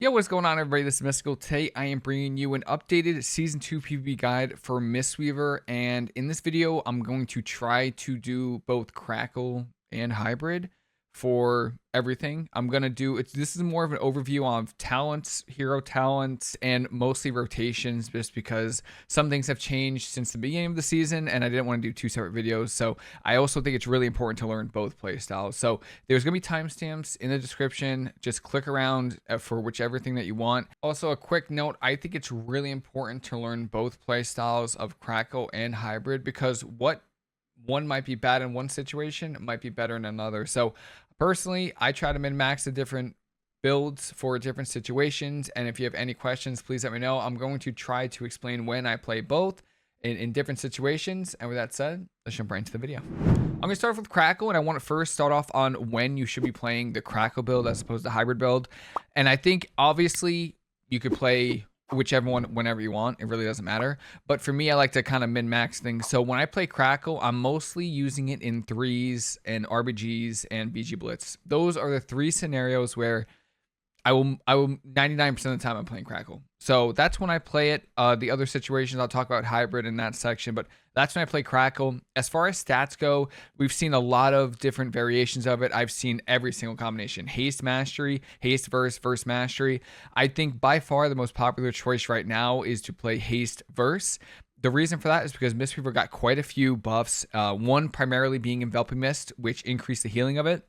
Yo, what's going on, everybody? This is Mystical. Today, I am bringing you an updated Season 2 PvP guide for Mistweaver, and in this video, I'm going to try to do both Crackle and Hybrid for everything. I'm going to do, this is more of an overview of talents, hero talents, and mostly rotations, just because some things have changed since the beginning of the season, and I didn't want to do two separate videos, so I also think it's really important to learn both playstyles. So there's going to be timestamps in the description. Just click around for whichever thing that you want. Also, a quick note, I think it's really important to learn both playstyles of Crackle and Hybrid, because what one might be bad in one situation might be better in another. So personally, I try to min-max the different builds for different situations, and if you have any questions, please let me know. I'm going to try to explain when I play both in different situations. And with that said, let's jump right into the video. I'm going to start off with Crackle, and I want to first start off on when you should be playing the Crackle build as opposed to Hybrid build. And I think obviously you could play whichever one whenever you want. It really doesn't matter. But for me, I like to kind of min-max things. So when I play Crackle, I'm mostly using it in threes and RBGs and BG Blitz. Those are the three scenarios where I will 99% of the time I'm playing Crackle. So that's when I play it. The other situations, I'll talk about Hybrid in that section, but that's when I play Crackle. As far as stats go, we've seen a lot of different variations of it. I've seen every single combination: haste mastery, haste verse mastery. I think by far the most popular choice right now is to play haste verse. The reason for that is because Mistweaver got quite a few buffs. One primarily being enveloping mist, which increased the healing of it,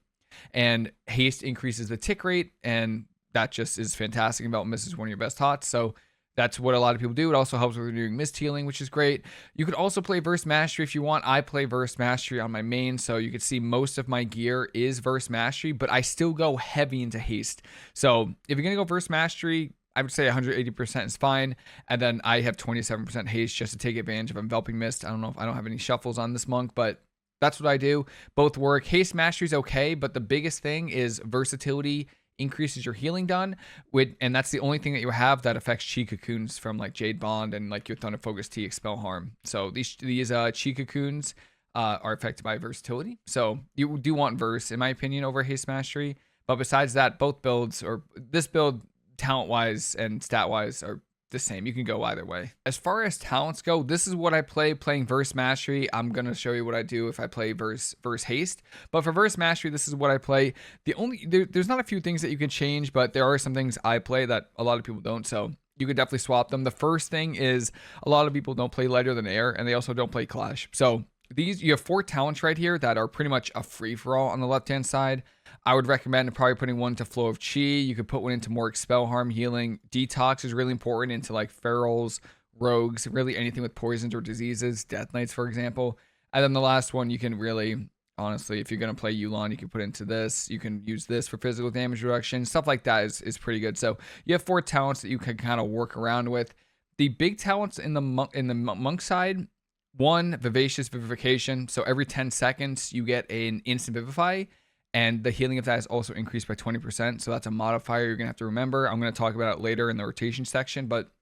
and haste increases the tick rate, and that just is fantastic. Enveloping mist is one of your best hots, so that's what a lot of people do. It also helps with renewing mist healing, which is great. You could also play Verse Mastery if you want. I play Verse Mastery on my main, so you can see most of my gear is Verse Mastery, but I still go heavy into haste. So if you're going to go Verse Mastery, I would say 180% is fine. And then I have 27% haste just to take advantage of enveloping mist. I don't have any shuffles on this monk, but that's what I do. Both work. Haste Mastery is okay, but the biggest thing is versatility increases your healing done with, and that's the only thing that you have that affects chi cocoons from like Jade Bond and like your Thunder Focus T expel harm. So these chi cocoons are affected by versatility. So you do want verse, in my opinion, over haste mastery. But besides that, both builds, or this build talent wise and stat wise, are the same. You can go either way. As far as talents go, this is what I play playing Verse Mastery. I'm going to show you what I do if I play Verse Haste. But for Verse Mastery, this is what I play. There's not a few things that you can change, but there are some things I play that a lot of people don't. So you could definitely swap them. The first thing is a lot of people don't play Lighter Than Air, and they also don't play Clash. So you have 4 talents right here that are pretty much a free-for-all on the left-hand side. I would recommend probably putting one to Flow of Chi. You could put one into more expel harm healing. Detox is really important into like ferals, rogues, really anything with poisons or diseases, Death Knights, for example. And then the last one, you can really, honestly, if you're going to play Yulon, you can put into this. You can use this for physical damage reduction. Stuff like that is pretty good. So you have 4 talents that you can kind of work around with. The big talents in the monk side, 1, Vivacious Vivification. So every 10 seconds, you get an instant Vivify. And the healing of that is also increased by 20%. So that's a modifier you're going to have to remember. I'm going to talk about it later in the rotation section, but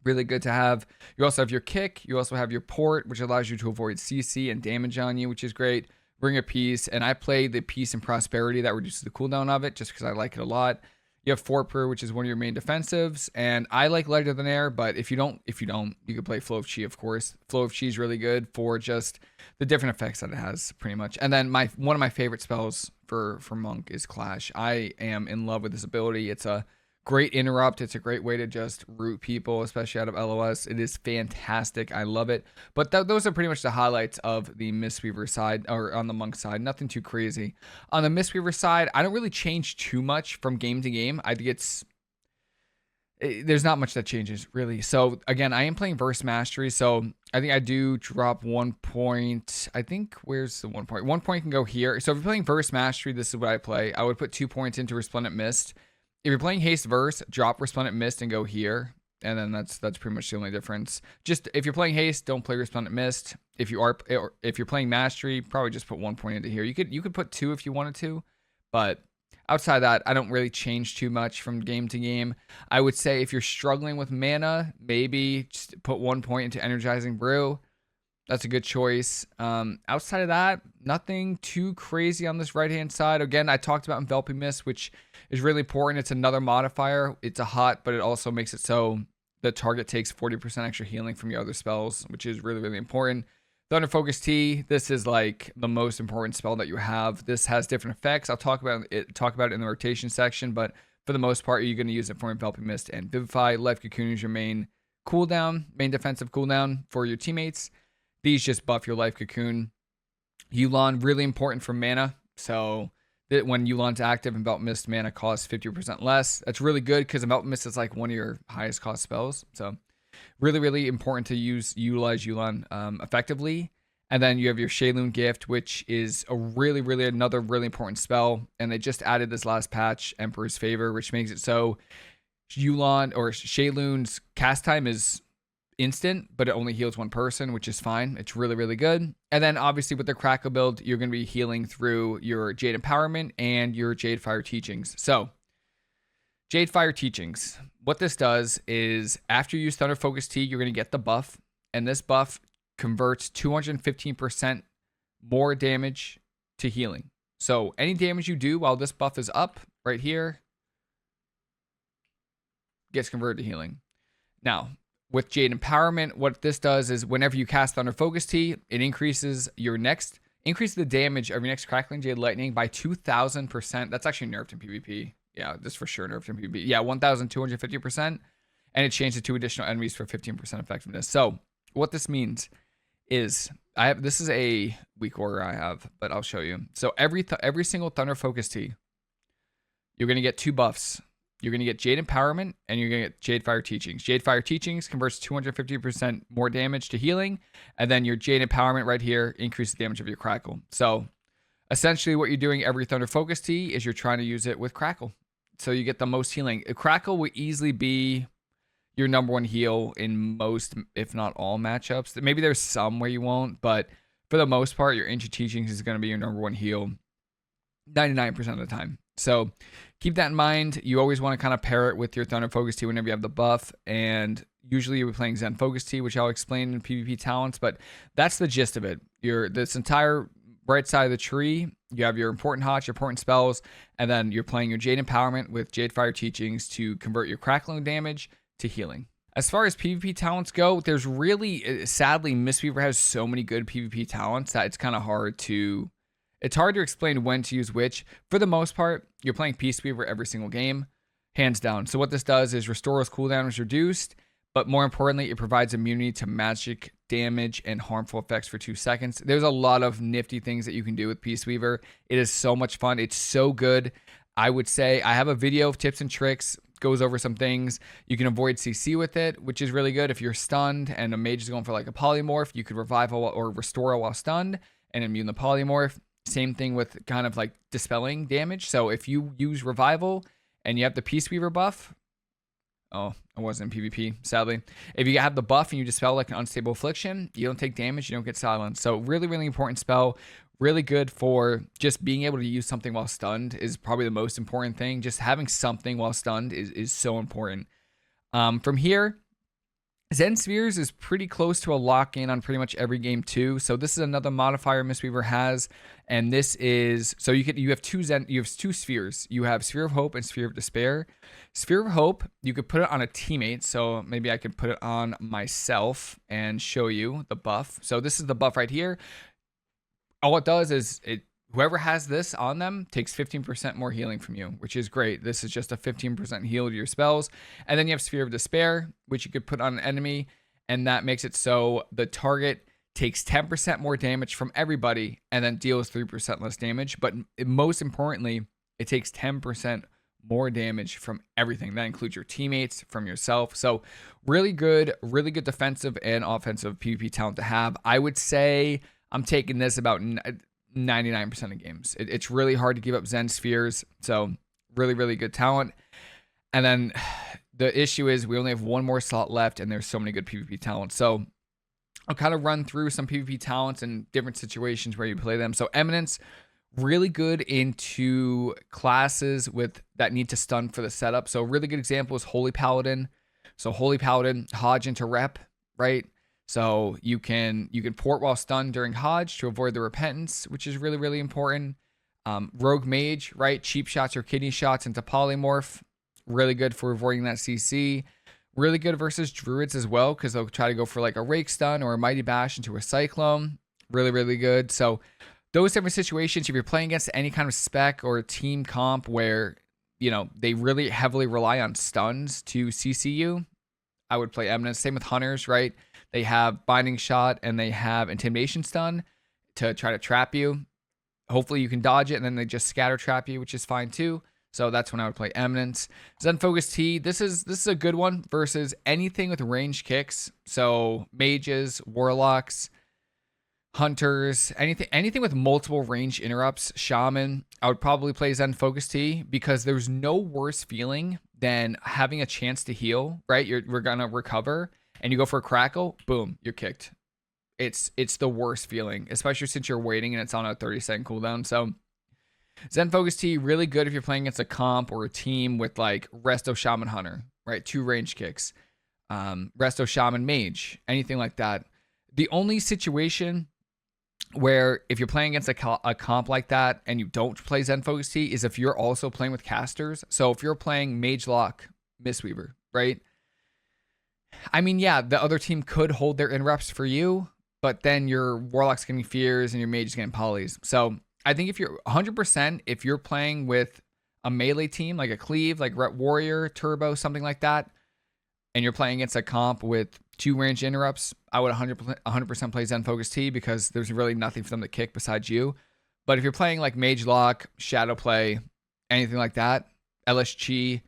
really good to have. You also have your kick. You also have your port, which allows you to avoid CC and damage on you, which is great. Bring a Peace. And I play the Peace and Prosperity that reduces the cooldown of it just because I like it a lot. You have Fortper, which is one of your main defensives, and I like Lighter Than Air, but if you don't, you can play Flow of Chi, of course. Flow of Chi is really good for just the different effects that it has, pretty much. And then one of my favorite spells for Monk is Clash. I am in love with this ability. It's a great interrupt. It's a great way to just root people, especially out of LOS. It is fantastic. I love it. But those are pretty much the highlights of the Mistweaver side, or on the Monk side. Nothing too crazy. On the Mistweaver side, I don't really change too much from game to game. I think there's not much that changes, really. So, again, I am playing Verse Mastery, so I think I do drop 1 point. I think, where's the 1 point? 1 point can go here. So if you're playing Verse Mastery, this is what I play. I would put 2 points into Resplendent Mist. If you're playing Haste Verse, drop Resplendent Mist and go here. And then that's pretty much the only difference. Just if you're playing Haste, don't play Resplendent Mist. If you're playing Mastery, probably just put 1 point into here. You could put 2 if you wanted to, but outside that, I don't really change too much from game to game. I would say if you're struggling with mana, maybe just put 1 point into Energizing Brew. That's a good choice. Outside of that, nothing too crazy on this right-hand side. Again, I talked about Enveloping Mist, which is really important. It's another modifier. It's a hot, but it also makes it so the target takes 40% extra healing from your other spells, which is really, really important. Thunder Focus Tea, this is like the most important spell that you have. This has different effects. I'll talk about it in the rotation section, but for the most part, you're going to use it for Enveloping Mist and Vivify. Life Cocoon is your main cooldown, main defensive cooldown for your teammates. These just buff your Life Cocoon. Yu'lon, really important for mana. So that when Yu'lon's active, Envelop Mist mana costs 50% less. That's really good because Envelop Mist is like one of your highest cost spells. So really, really important to utilize Yu'lon effectively. And then you have your Shaylun Gift, which is a really another really important spell. And they just added this last patch, Emperor's Favor, which makes it so Yu'lon or Shaylun's cast time is instant, but it only heals one person, which is fine. It's really, really good. And then obviously with the Crackle build, you're going to be healing through your Jade Empowerment and your Jade Fire Teachings. So Jade Fire Teachings, what this does is after you use Thunder Focus Tea, you're going to get the buff, and this buff converts 215% more damage to healing. So any damage you do while this buff is up right here gets converted to healing. Now, with Jade Empowerment, what this does is whenever you cast Thunder Focus Tea, it increases the damage of your next Crackling Jade Lightning by 2,000%. That's actually nerfed in PvP. Yeah, this for sure nerfed in PvP. Yeah, 1,250%. And it changes to additional enemies for 15% effectiveness. So what this means is this is a weak order I have, but I'll show you. So every single Thunder Focus Tea, you're going to get two buffs. You're going to get Jade Empowerment, and you're going to get Jade Fire Teachings. Jade Fire Teachings converts 250% more damage to healing, and then your Jade Empowerment right here increases the damage of your Crackle. So essentially what you're doing every Thunder Focus Tea is you're trying to use it with Crackle. So you get the most healing. Crackle will easily be your number one heal in most, if not all matchups. Maybe there's some where you won't, but for the most part, your Ancient Teachings is going to be your number one heal 99% of the time. So keep that in mind. You always want to kind of pair it with your Thunder Focus Tea whenever you have the buff. And usually you'll be playing Zen Focus Tea, which I'll explain in PvP Talents. But that's the gist of it. This entire right side of the tree, you have your important hots, your important spells, and then you're playing your Jade Empowerment with Jade Fire Teachings to convert your crackling damage to healing. As far as PvP talents go, there's really, sadly, Mistweaver has so many good PvP talents that it's kind of hard to explain when to use which. For the most part, you're playing Peaceweaver every single game, hands down. So what this does is Restora's cooldown is reduced, but more importantly, it provides immunity to magic damage and harmful effects for 2 seconds. There's a lot of nifty things that you can do with Peaceweaver. It is so much fun. It's so good. I would say I have a video of tips and tricks, goes over some things. You can avoid CC with it, which is really good. If you're stunned and a mage is going for like a polymorph, you could revive or restore while stunned and immune the polymorph. Same thing with kind of like dispelling damage. So if you use revival and you have the Peaceweaver buff, oh, I wasn't in PvP, sadly. If you have the buff and you dispel like an unstable affliction, you don't take damage, you don't get silenced. So really, really important spell. Really good for just being able to use something while stunned is probably the most important thing. Just having something while stunned is so important. From here, Zen Spheres is pretty close to a lock-in on pretty much every game too. So this is another modifier Mistweaver has, and this is so you have two spheres. You have Sphere of Hope and Sphere of Despair. Sphere of Hope, you could put it on a teammate. So maybe I could put it on myself and show you the buff. So this is the buff right here. All it does is whoever has this on them takes 15% more healing from you, which is great. This is just a 15% heal to your spells. And then you have Sphere of Despair, which you could put on an enemy, and that makes it so the target takes 10% more damage from everybody and then deals 3% less damage. But most importantly, it takes 10% more damage from everything. That includes your teammates, from yourself. So really good defensive and offensive PvP talent to have. I would say I'm taking this about 99% of games. It's really hard to give up Zen Spheres. So really, really good talent. And then the issue is we only have one more slot left and there's so many good PvP talents. So I'll kind of run through some PvP talents and different situations where you play them. So Eminence, really good into classes that need to stun for the setup. So a really good example is Holy Paladin. So Holy Paladin, Hodge into rep, right? So you can port while stunned during Hodge to avoid the repentance, which is really, really important. Rogue Mage, right? Cheap shots or kidney shots into Polymorph. Really good for avoiding that CC. Really good versus Druids as well, because they'll try to go for like a Rake Stun or a Mighty Bash into a Cyclone. Really, really good. So those different situations, if you're playing against any kind of spec or team comp where, you know, they really heavily rely on stuns to CC you, I would play Eminence. Same with Hunters, right? They have Binding Shot and they have Intimidation Stun to try to trap you. Hopefully you can dodge it and then they just scatter trap you, which is fine too. So that's when I would play Eminence. Zen Focus T, this is a good one versus anything with ranged kicks. So mages, warlocks, hunters, anything with multiple range interrupts, shaman, I would probably play Zen Focus T, because there's no worse feeling than having a chance to heal, right? We're gonna recover and you go for a crackle, boom, you're kicked. It's the worst feeling, especially since you're waiting and it's on a 30-second cooldown. So Zen Focus T, really good if you're playing against a comp or a team with like Resto Shaman Hunter, right? 2 range kicks. Resto Shaman Mage, anything like that. The only situation where if you're playing against a comp like that and you don't play Zen Focus T is if you're also playing with casters. So if you're playing Mage Lock Mistweaver, right? I mean, yeah, the other team could hold their interrupts for you, but then your Warlock's getting fears and your Mage is getting polys. So I think if you're 100%, if you're playing with a melee team, like a Cleave, like Ret Warrior, Turbo, something like that, and you're playing against a comp with 2 range interrupts, I would 100% play Zen Focus T, because there's really nothing for them to kick besides you. But if you're playing like Mage Lock, Shadow Play, anything like that, LSG,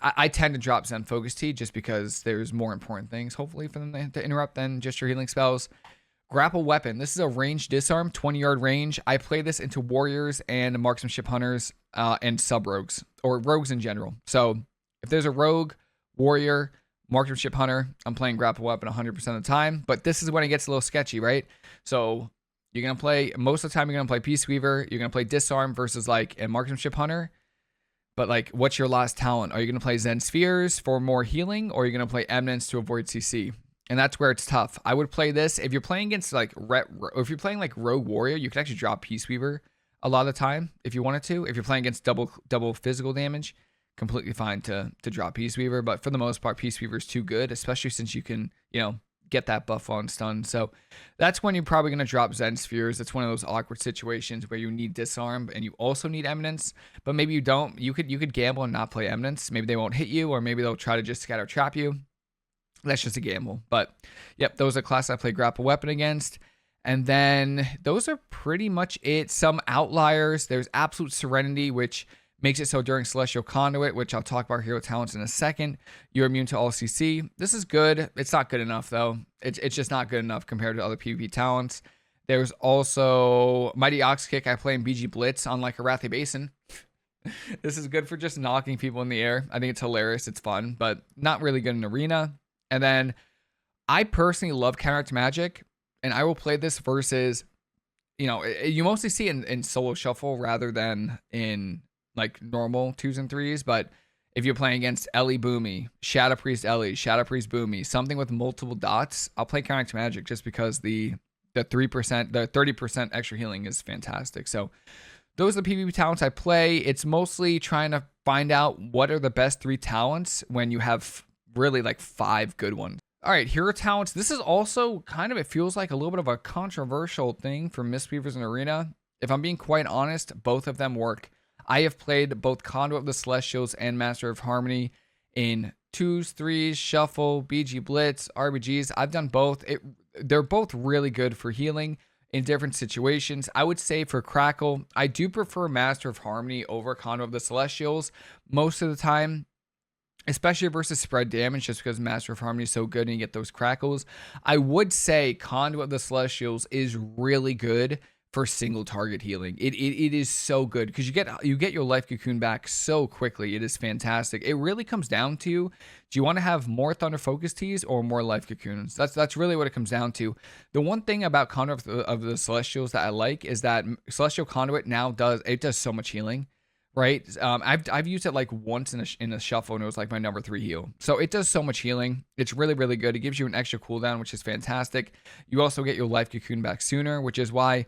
I tend to drop Zen Focus T just because there's more important things, hopefully, for them to interrupt than just your healing spells. Grapple Weapon. This is a ranged disarm, 20-yard range. I play this into warriors and marksmanship hunters and sub-rogues, or rogues in general. So if there's a rogue, warrior, marksmanship hunter, I'm playing Grapple Weapon 100% of the time. But this is when it gets a little sketchy, right? So you're going to play, most of the time, you're going to play Peaceweaver. You're going to play disarm versus like a marksmanship hunter. But like, what's your last talent? Are you going to play Zen Spheres for more healing, or are you going to play Eminence to avoid CC? And that's where it's tough. I would play this if you're playing against like if you're playing like Rogue Warrior, you could actually drop Peaceweaver a lot of the time if you wanted to. If you're playing against double physical damage, completely fine to drop Peaceweaver. But for the most part, Peaceweaver is too good, especially since you can, you know, get that buff on stun. So that's when you're probably going to drop Zen Spheres. It's one of those awkward situations where you need disarm and you also need Eminence, but maybe you don't. You could gamble and not play Eminence. Maybe they won't hit you, or maybe they'll try to just scatter trap you. That's just a gamble. But yep, those are classes I play Grapple Weapon against. And then those are pretty much it. Some outliers. There's Absolute Serenity, which makes it so during Celestial Conduit, which I'll talk about hero talents in a second, you're immune to all CC. This is good. It's not good enough, though. It's just not good enough compared to other PvP talents. There's also Mighty Ox Kick. I play in BG Blitz on like Arathi Basin. This is good for just knocking people in the air. I think it's hilarious. It's fun, but not really good in Arena. And then I personally love Counteract Magic, and I will play this versus, you know, you mostly see it in solo shuffle rather than in like normal 2s and 3s. But if you're playing against Ellie Boomy, Shadow Priest Ellie, Shadow Priest Boomy, something with multiple dots, I'll play Counteract Magic just because the 3%, the 30% extra healing is fantastic. So those are the PvP talents I play. It's mostly trying to find out what are the best 3 talents when you have really like 5 good ones. All right, hero talents. This is also kind of, it feels like a little bit of a controversial thing for Mistweavers in Arena. If I'm being quite honest, both of them work. I have played both Conduit of the Celestials and Master of Harmony in 2s, 3s, Shuffle, BG Blitz, RBGs. I've done both. They're both really good for healing in different situations. I would say for Crackle, I do prefer Master of Harmony over Conduit of the Celestials most of the time, especially versus spread damage, just because Master of Harmony is so good and you get those crackles. I would say Conduit of the Celestials is really good for single target healing. It is so good because you get your life cocoon back so quickly. It is fantastic. It really comes down to, do you want to have more Thunder Focus Teas or more life cocoons? That's really what it comes down to. The one thing about Conduit of the Celestials that I like is that Celestial Conduit now does so much healing right? I've used it like once in a shuffle, and it was like my number 3 heal. So it does so much healing. It's really, really good. It gives you an extra cooldown, which is fantastic. You also get your life cocoon back sooner, which is why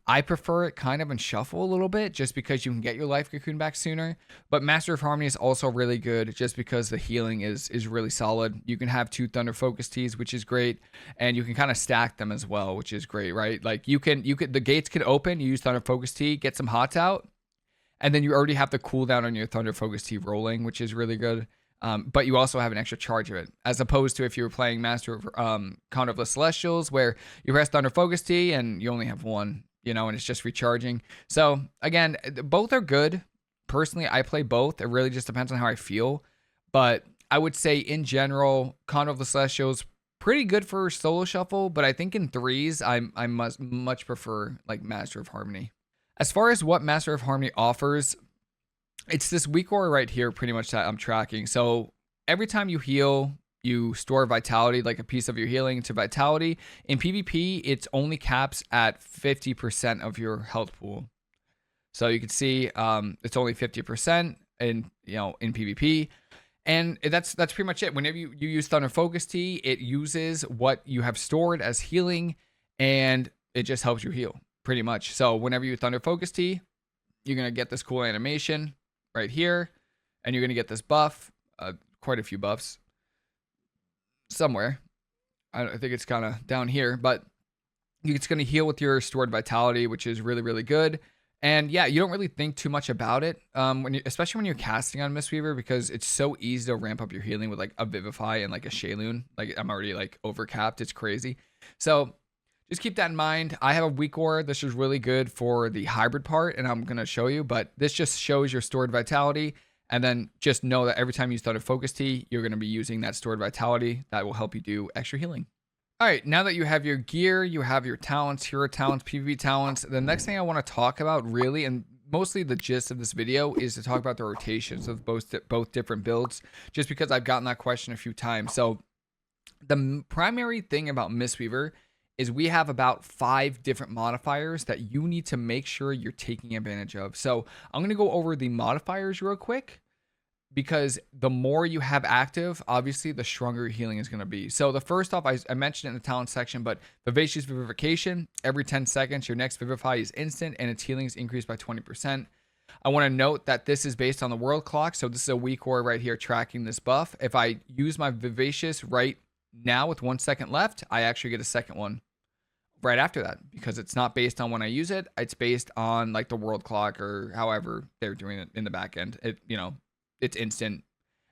I prefer it kind of in shuffle a little bit, just because you can get your life cocoon back sooner. But Master of Harmony is also really good, just because the healing is really solid. You can have 2 Thunder Focus Teas, which is great, and you can kind of stack them as well, which is great, right? Like you can the gates can open, you use Thunder Focus Tea, get some hots out, and then you already have the cooldown on your Thunder Focus Tea rolling, which is really good. But you also have an extra charge of it, as opposed to if you were playing Master of Count of the Celestials, where you press Thunder Focus Tea and you only have 1. And it's just recharging. So again, both are good. Personally, I play both. It really just depends on how I feel. But I would say in general, Con of the Celestials, pretty good for solo shuffle. But I think in threes, I must much prefer like Master of Harmony. As far as what Master of Harmony offers, it's this weak aura right here pretty much that I'm tracking. So every time you heal, you store vitality, like a piece of your healing to vitality. In PvP, it's only caps at 50% of your health pool. So you can see it's only 50% in PvP. And that's pretty much it. Whenever you use Thunder Focus Tea, it uses what you have stored as healing, and it just helps you heal pretty much. So whenever you Thunder Focus Tea, you're going to get this cool animation right here, and you're going to get this buff, quite a few buffs. Somewhere, I think it's kind of down here, but it's going to heal with your stored vitality, which is really, really good. And yeah, you don't really think too much about it, especially when you're casting on Mistweaver, because it's so easy to ramp up your healing with like a Vivify and like a Shayloon. Like I'm already like overcapped. It's crazy. So just keep that in mind. I have a weak aura. This is really good for the hybrid part, and I'm going to show you, but this just shows your stored vitality. And then just know that every time you start a Focus Tea, you're going to be using that stored vitality. That will help you do extra healing. All right, now that you have your gear, you have your talents, hero talents, PvP talents, the next thing I want to talk about really, and mostly the gist of this video, is to talk about the rotations of both different builds, just because I've gotten that question a few times. So the primary thing about Mistweaver is we have about 5 different modifiers that you need to make sure you're taking advantage of. So I'm going to go over the modifiers real quick, because the more you have active, obviously, the stronger your healing is going to be. So the first off, I mentioned it in the talent section, but Vivacious Vivification, every 10 seconds, your next Vivify is instant, and its healing is increased by 20%. I want to note that this is based on the world clock, so this is a weak aura right here tracking this buff. If I use my Vivacious right now with 1 second left, I actually get a second one right after that, because it's not based on when I use it. It's based on like the world clock, or however they're doing it in the back end. It's instant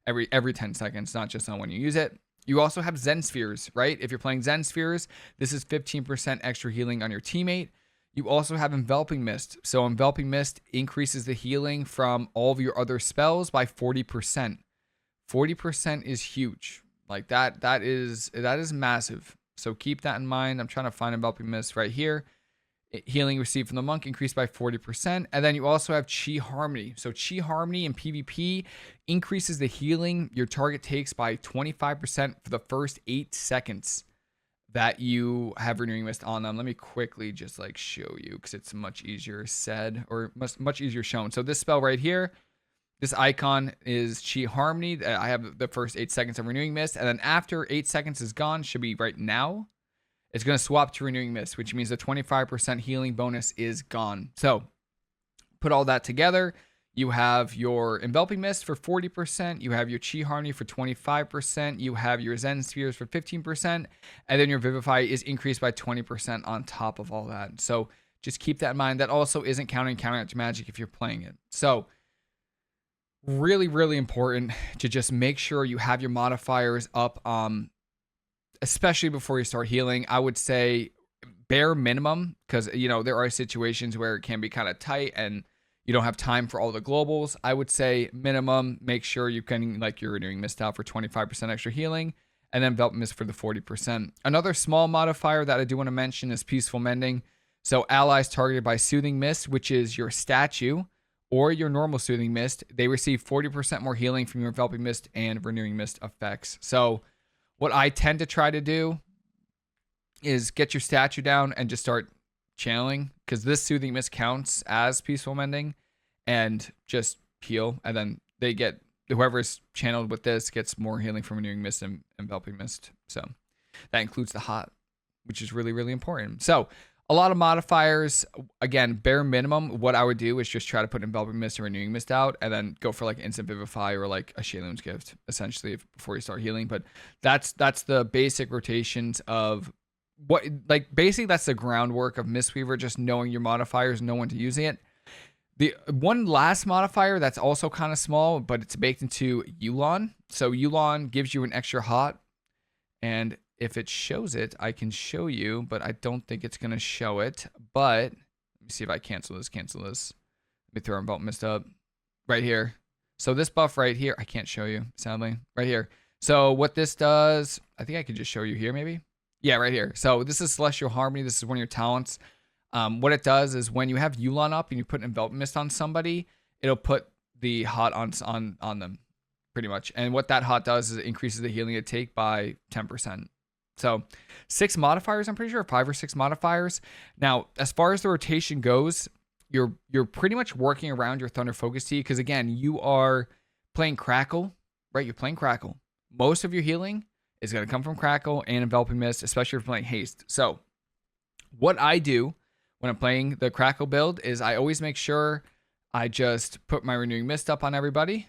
every 10 seconds, not just on when you use it. You also have Zen Spheres, right? If you're playing Zen Spheres, this is 15% extra healing on your teammate. You also have Enveloping Mist. So Enveloping Mist increases the healing from all of your other spells by 40%. 40% is huge. Like that is massive. So keep that in mind. I'm trying to find Enveloping Mist right here. Healing received from the monk increased by 40%. And then you also have Chi Harmony. So Chi Harmony in PvP increases the healing your target takes by 25% for the first 8 seconds that you have Renewing Mist on them. Let me quickly just like show you, because it's much easier said, or much easier shown. So this spell right here, this icon is Chi Harmony. I have the first 8 seconds of Renewing Mist. And then after 8 seconds is gone, should be right now, it's going to swap to Renewing Mist, which means the 25% healing bonus is gone. So put all that together. You have your Enveloping Mist for 40%. You have your Chi Harmony for 25%. You have your Zen Spheres for 15%. And then your Vivify is increased by 20% on top of all that. So just keep that in mind. That also isn't counting Counteract Magic if you're playing it. So really, really important to just make sure you have your modifiers up, especially before you start healing. I would say bare minimum, because there are situations where it can be kind of tight and you don't have time for all the globals. I would say minimum, make sure you can like your Renewing Mist out for 25% extra healing, and then Enveloping Mist for the 40%. Another small modifier that I do want to mention is Peaceful Mending. So allies targeted by Soothing Mist, which is your statue, or your normal Soothing Mist, they receive 40% more healing from your Enveloping Mist and Renewing Mist effects. So what I tend to try to do is get your statue down and just start channeling, because this Soothing Mist counts as Peaceful Mending, and just heal, and then they get, whoever's channeled with this gets more healing from Renewing Mist and Enveloping Mist. So that includes the hot, which is really, really important. So a lot of modifiers. Again, bare minimum, what I would do is just try to put Enveloping Mist and Renewing Mist out, and then go for like Instant Vivify or like a Shayloon's Gift, essentially, before you start healing. But that's the basic rotations of what, like, basically that's the groundwork of Mistweaver, just knowing your modifiers, know when to use it. The one last modifier that's also kind of small, but it's baked into Yulon. So Yulon gives you an extra hot, and if it shows it, I can show you, but I don't think it's going to show it. But let me see if I cancel this. Let me throw Envelop Mist up right here. So this buff right here, I can't show you, sadly, right here. So what this does, I think I could just show you here maybe. Yeah, right here. So this is Celestial Harmony. This is one of your talents. What it does is when you have Yulon up and you put Envelop Mist on somebody, it'll put the hot on them, pretty much. And what that hot does is it increases the healing it take by 10%. So 6 modifiers, I'm pretty sure, 5 or 6 modifiers. Now, as far as the rotation goes, you're pretty much working around your Thunder Focus Tea, because again, you are playing Crackle, right? You're playing Crackle. Most of your healing is going to come from Crackle and Enveloping Mist, especially if you're playing Haste. So what I do when I'm playing the Crackle build is I always make sure I just put my Renewing Mist up on everybody.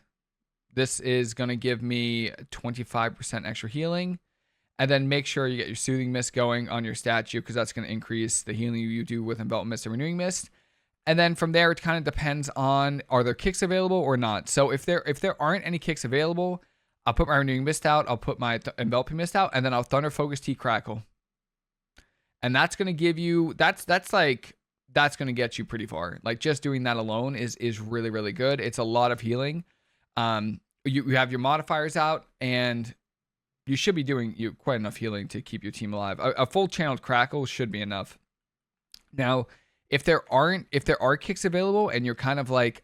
This is going to give me 25% extra healing. And then make sure you get your Soothing Mist going on your statue, because that's going to increase the healing you do with Envelop Mist and Renewing Mist. And then from there, it kind of depends on, are there kicks available or not. So if there aren't any kicks available, I'll put my Renewing Mist out, I'll put my Enveloping Mist out, and then I'll Thunder Focus Tea Crackle. And that's going to give you, that's going to get you pretty far. Like, just doing that alone is really, really good. It's a lot of healing. You have your modifiers out, and you should be doing quite enough healing to keep your team alive. A full channeled Crackle should be enough. Now, if there are kicks available and you're kind of like,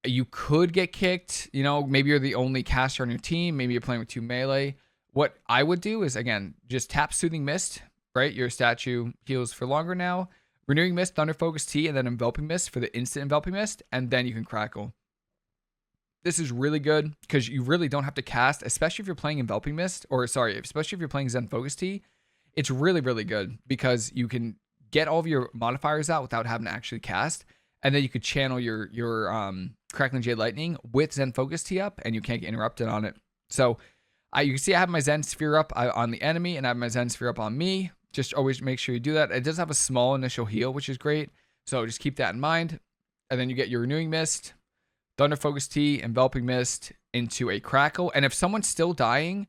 you could get kicked, maybe you're the only caster on your team, maybe you're playing with 2 melee. What I would do is, again, just tap Soothing Mist, right? Your statue heals for longer now. Renewing Mist, Thunder Focus Tea, and then Enveloping Mist for the instant Enveloping Mist, and then you can Crackle. This is really good because you really don't have to cast, especially if you're playing Enveloping Mist, especially if you're playing Zen Focus Tea. It's really, really good because you can get all of your modifiers out without having to actually cast, and then you could channel your Crackling Jade Lightning with Zen Focus Tea up, and you can't get interrupted on it. So you can see I have my Zen Sphere up on the enemy, and I have my Zen Sphere up on me. Just always make sure you do that. It does have a small initial heal, which is great. So just keep that in mind. And then you get your Renewing Mist, Thunder Focus Tea, Enveloping Mist into a Crackle. And if someone's still dying,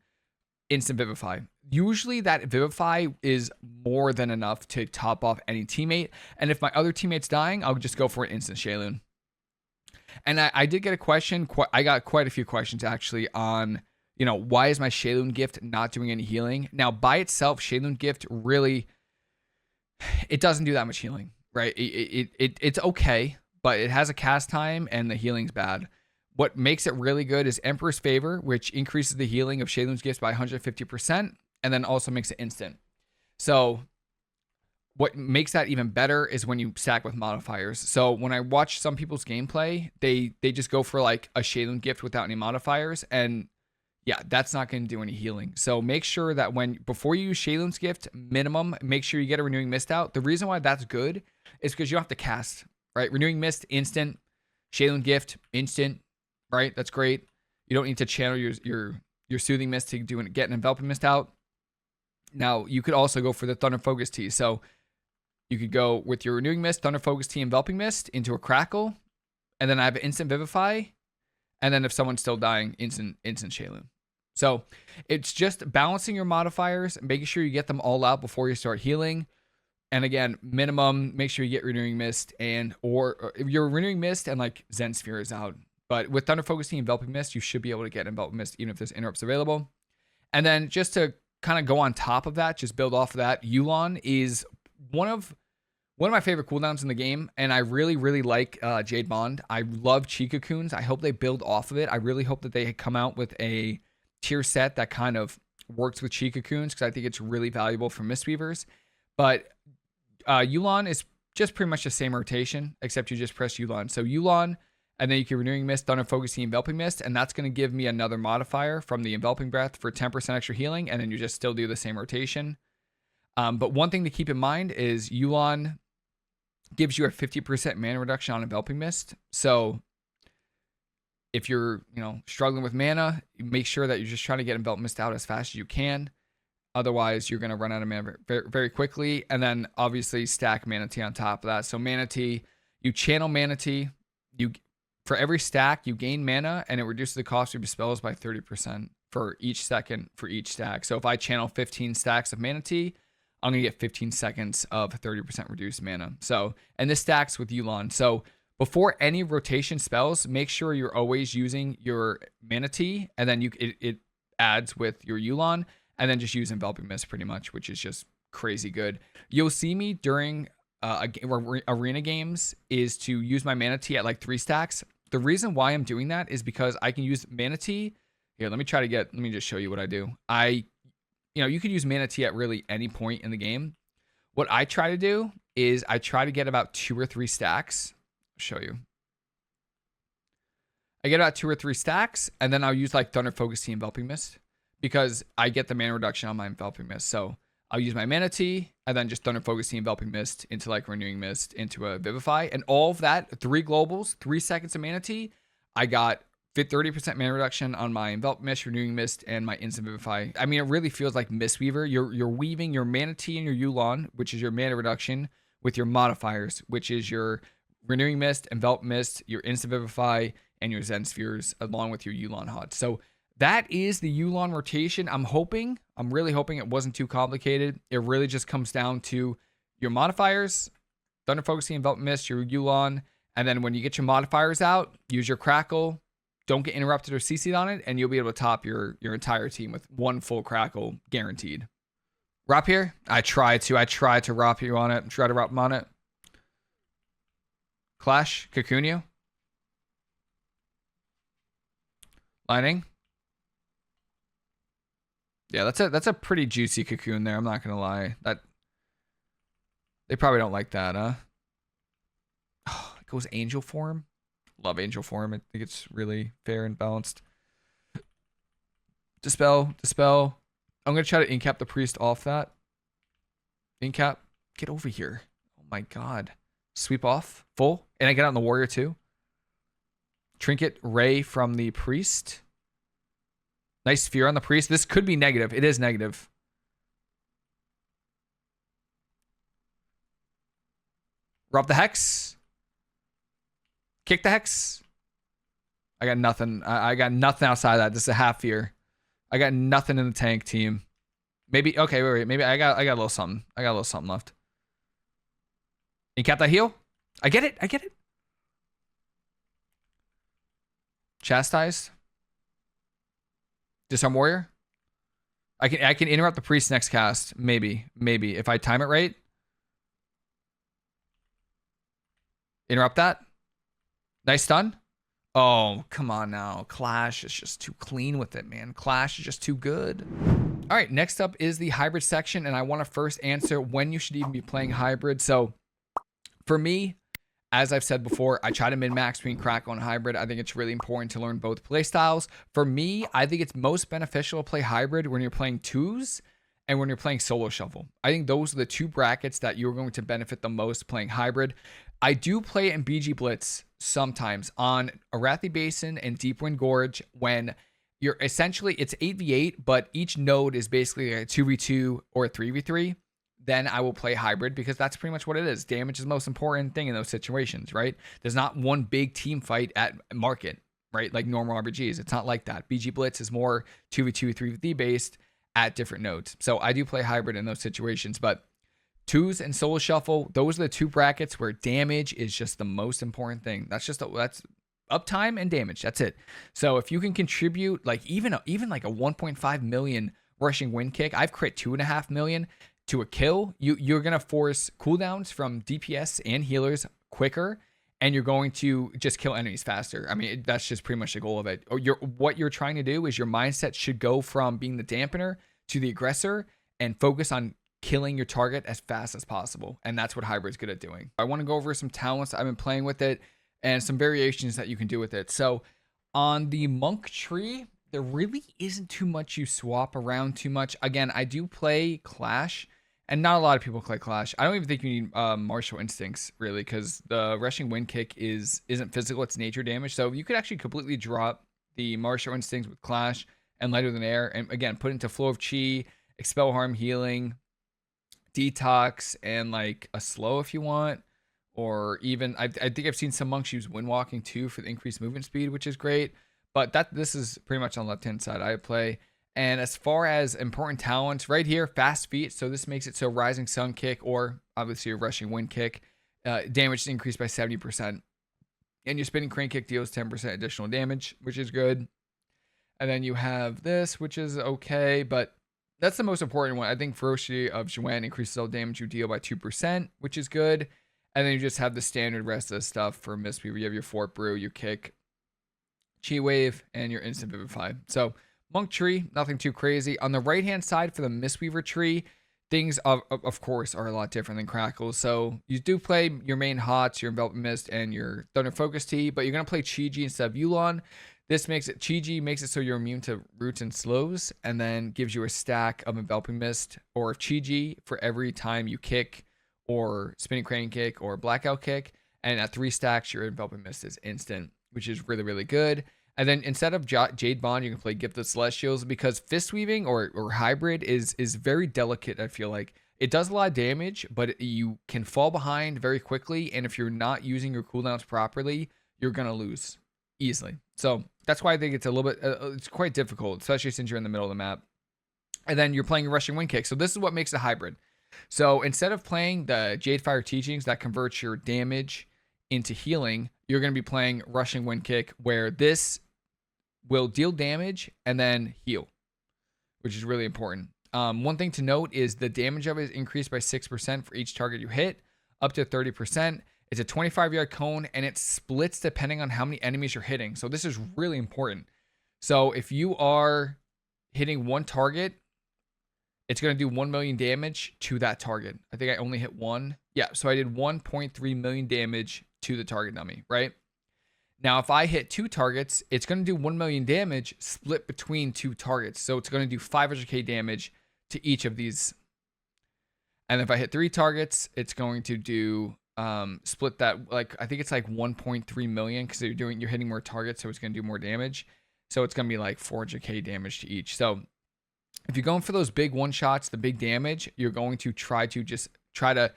Instant Vivify. Usually that Vivify is more than enough to top off any teammate. And if my other teammate's dying, I'll just go for an Instant Shayloon. And I did get a question. I got quite a few questions actually on, why is my Shayloon gift not doing any healing? Now, by itself, Shayloon gift really, it doesn't do that much healing, right? It's okay, but it has a cast time and the healing's bad. What makes it really good is Emperor's Favor, which increases the healing of Shayloon's gifts by 150%, and then also makes it instant. So what makes that even better is when you stack with modifiers. So when I watch some people's gameplay, they just go for like a Shayloon gift without any modifiers, and yeah, that's not going to do any healing. So make sure that before you use Shayloon's gift, minimum, make sure you get a Renewing Mist out. The reason why that's good is because you don't have to cast, right? Renewing Mist, instant. Shayloon gift, instant, right? That's great. You don't need to channel your Soothing Mist to get an Enveloping Mist out. Now, you could also go for the Thunder Focus Tea. So you could go with your Renewing Mist, Thunder Focus Tea, Enveloping Mist into a Crackle, and then I have an Instant Vivify, and then if someone's still dying, instant Shayloon. So it's just balancing your modifiers, making sure you get them all out before you start healing. And again, minimum, make sure you get Renewing Mist or your Renewing Mist and like Zen Sphere is out. But with Thunder Focus Tea and Enveloping Mist, you should be able to get Enveloping Mist even if there's interrupts available. And then just to kind of go on top of that, just build off of that, Yulon is one of my favorite cooldowns in the game, and I really, really like Jade Bond. I love Chi Cocoons. I hope they build off of it. I really hope that they come out with a tier set that kind of works with Chi Cocoons, because I think it's really valuable for Mistweavers. But Yulon is just pretty much the same rotation, except you just press Yulon. So Yulon And then you can Renewing Mist, Thunder Focusing, Enveloping Mist, and that's going to give me another modifier from the Enveloping Breath for 10% extra healing, and then you just still do the same rotation. But one thing to keep in mind is Yu'lon gives you a 50% mana reduction on Enveloping Mist. So if you're, struggling with mana, make sure that you're just trying to get Enveloping Mist out as fast as you can. Otherwise, you're going to run out of mana very, very quickly. And then obviously stack Mana Tea on top of that. So Mana Tea, you channel Mana Tea, for every stack, you gain mana, and it reduces the cost of your spells by 30% for each second for each stack. So if I channel 15 stacks of Mana Tea, I'm going to get 15 seconds of 30% reduced mana. So, and this stacks with Yu'lon. So before any rotation spells, make sure you're always using your Mana Tea, and then it adds with your Yu'lon, and then just use Enveloping Mist pretty much, which is just crazy good. You'll see me during arena games is to use my Mana Tea at like 3 stacks. The reason why I'm doing that is because I can use Mana Tea. Here, let me just show you what I do. You could use Mana Tea at really any point in the game. What I try to do is I try to get about 2 or 3 stacks. I'll show you. I get about 2 or 3 stacks, and then I'll use like Thunder Focusing, Enveloping Mist, because I get the mana reduction on my Enveloping Mist. So I'll use my Mana Tea, and then just Thunder Focusing, Enveloping Mist into like Renewing Mist into a Vivify. And all of that, 3 globals, 3 seconds of Mana Tea, I got 30% mana reduction on my Enveloping Mist, Renewing Mist, and my Instant Vivify. I mean, it really feels like Mistweaver. You're weaving your Mana Tea and your Yu'lon, which is your mana reduction, with your modifiers, which is your Renewing Mist, Enveloping Mist, your Instant Vivify, and your Zen Spheres, along with your Yu'lon HUD. So that is the Yu'lon rotation. I'm really hoping it wasn't too complicated. It really just comes down to your modifiers, Thunder Focusing, Enveloping Mist, your Yu'lon, and then when you get your modifiers out, use your Crackle. Don't get interrupted or CC'd on it, and you'll be able to top your entire team with 1 full Crackle guaranteed. Rop here? I tried to rop you on it. Try to rop him on it. Clash, Cocoon you. Lightning. Yeah, that's a pretty juicy Cocoon there. I'm not gonna lie. They probably don't like that, huh? Oh, it goes Angel form. Love Angel form. I think it's really fair and balanced. Dispel. I'm gonna try to incap the priest off that. Incap. Get over here. Oh my god. Sweep off. Full. And I get out on the warrior too. Trinket Ray from the priest. Nice sphere on the priest. This could be negative. It is negative. Rob the Hex. Kick the Hex. I got nothing. I got nothing outside of that. This is a half fear. I got nothing in the tank team. Maybe, okay, wait. Maybe I got a little something. I got a little something left. Incap that heal. I get it. Chastised. Disarm warrior. I can interrupt the priest next cast. Maybe if I time it right. Interrupt that. Nice stun. Oh, come on now. Clash is just too clean with it, man. Clash is just too good. All right, next up is the hybrid section, and I want to first answer when you should even be playing hybrid. So for me, as I've said before, I try to min-max between Crackle and hybrid. I think it's really important to learn both play styles. For me, I think it's most beneficial to play hybrid when you're playing 2s and when you're playing solo shuffle. I think those are the 2 brackets that you're going to benefit the most playing hybrid. I do play it in BG Blitz sometimes on Arathi Basin and Deepwind Gorge when you're essentially, it's 8v8, but each node is basically a 2v2 or a 3v3. Then I will play hybrid because that's pretty much what it is. Damage is the most important thing in those situations, right? There's not one big team fight at market, right? Like normal RPGs. It's not like that. BG Blitz is more 2v2, 3v3 based at different nodes. So I do play hybrid in those situations, but 2s and solo shuffle, those are the 2 brackets where damage is just the most important thing. That's uptime and damage. That's it. So if you can contribute like even like a 1.5 million rushing wind kick, I've crit 2.5 million to a kill. You're gonna force cooldowns from DPS and healers quicker, and you're going to just kill enemies faster. I mean, that's just pretty much the goal of it. Or what you're trying to do is your mindset should go from being the dampener to the aggressor and focus on killing your target as fast as possible. And that's what hybrid's good at doing. I want to go over some talents. I've been playing with it. and some variations that you can do with it. So on the monk tree, there really isn't too much you swap around too much. Again, I do play Clash, and not a lot of people play Clash. I don't even think you need martial instincts really, because the rushing wind kick isn't physical, it's nature damage. So you could actually completely drop the martial instincts with Clash and lighter than air, and again put into flow of chi, expel harm, healing, detox, and like a slow if you want. Or even I think I've seen some monks use wind walking too for the increased movement speed, which is great. But this is pretty much on the left hand side I play. And as far as important talents, right here, fast feet. So this makes it so rising sun kick, or obviously a rushing wind kick, damage is increased by 70%. And your spinning crane kick deals 10% additional damage, which is good. And then you have this, which is okay, but that's the most important one. I think Ferocity of Joanne increases all damage you deal by 2%, which is good. And then you just have the standard rest of the stuff for Mistweaver. You have your Fort Brew, your kick, Chi Wave, and your Instant Vivify. So monk tree, nothing too crazy. On the right-hand side for the Mistweaver tree, things of course are a lot different than Crackle. So you do play your main hots, your Enveloping Mist, and your Thunder Focus Tea, but you're gonna play Chi-Ji instead of Yulon. This makes it Chi-Ji makes it so you're immune to roots and slows, and then gives you a stack of Enveloping Mist or Chi-Ji for every time you kick, or spinning crane kick, or blackout kick. And at 3 stacks, your Enveloping Mist is instant, which is really, really good. And then instead of Jade Bond, you can play Gift of Celestials, because fist weaving or hybrid is very delicate. I feel like it does a lot of damage, but you can fall behind very quickly. And if you're not using your cooldowns properly, you're going to lose easily. So that's why I think it's a little bit, it's quite difficult, especially since you're in the middle of the map. And then you're playing a rushing wind kick. So this is what makes a hybrid. So instead of playing the Jade Fire Teachings that converts your damage into healing, you're going to be playing rushing wind kick, where this will deal damage and then heal, which is really important. One thing to note is the damage of it is increased by 6% for each target you hit, up to 30%. It's a 25-yard cone, and it splits depending on how many enemies you're hitting. So this is really important. So if you are hitting one target, it's going to do 1 million damage to that target. I think I only hit one. Yeah, so I did 1.3 million damage to the target dummy, right? Now, if I hit 2 targets, it's going to do 1 million damage split between 2 targets. So it's going to do 500k damage to each of these. And if I hit 3 targets, it's going to do split that, like, I think it's like 1.3 million, because you're hitting more targets, so it's going to do more damage. So it's going to be like 400k damage to each. So if you're going for those big one shots, the big damage, you're going to try to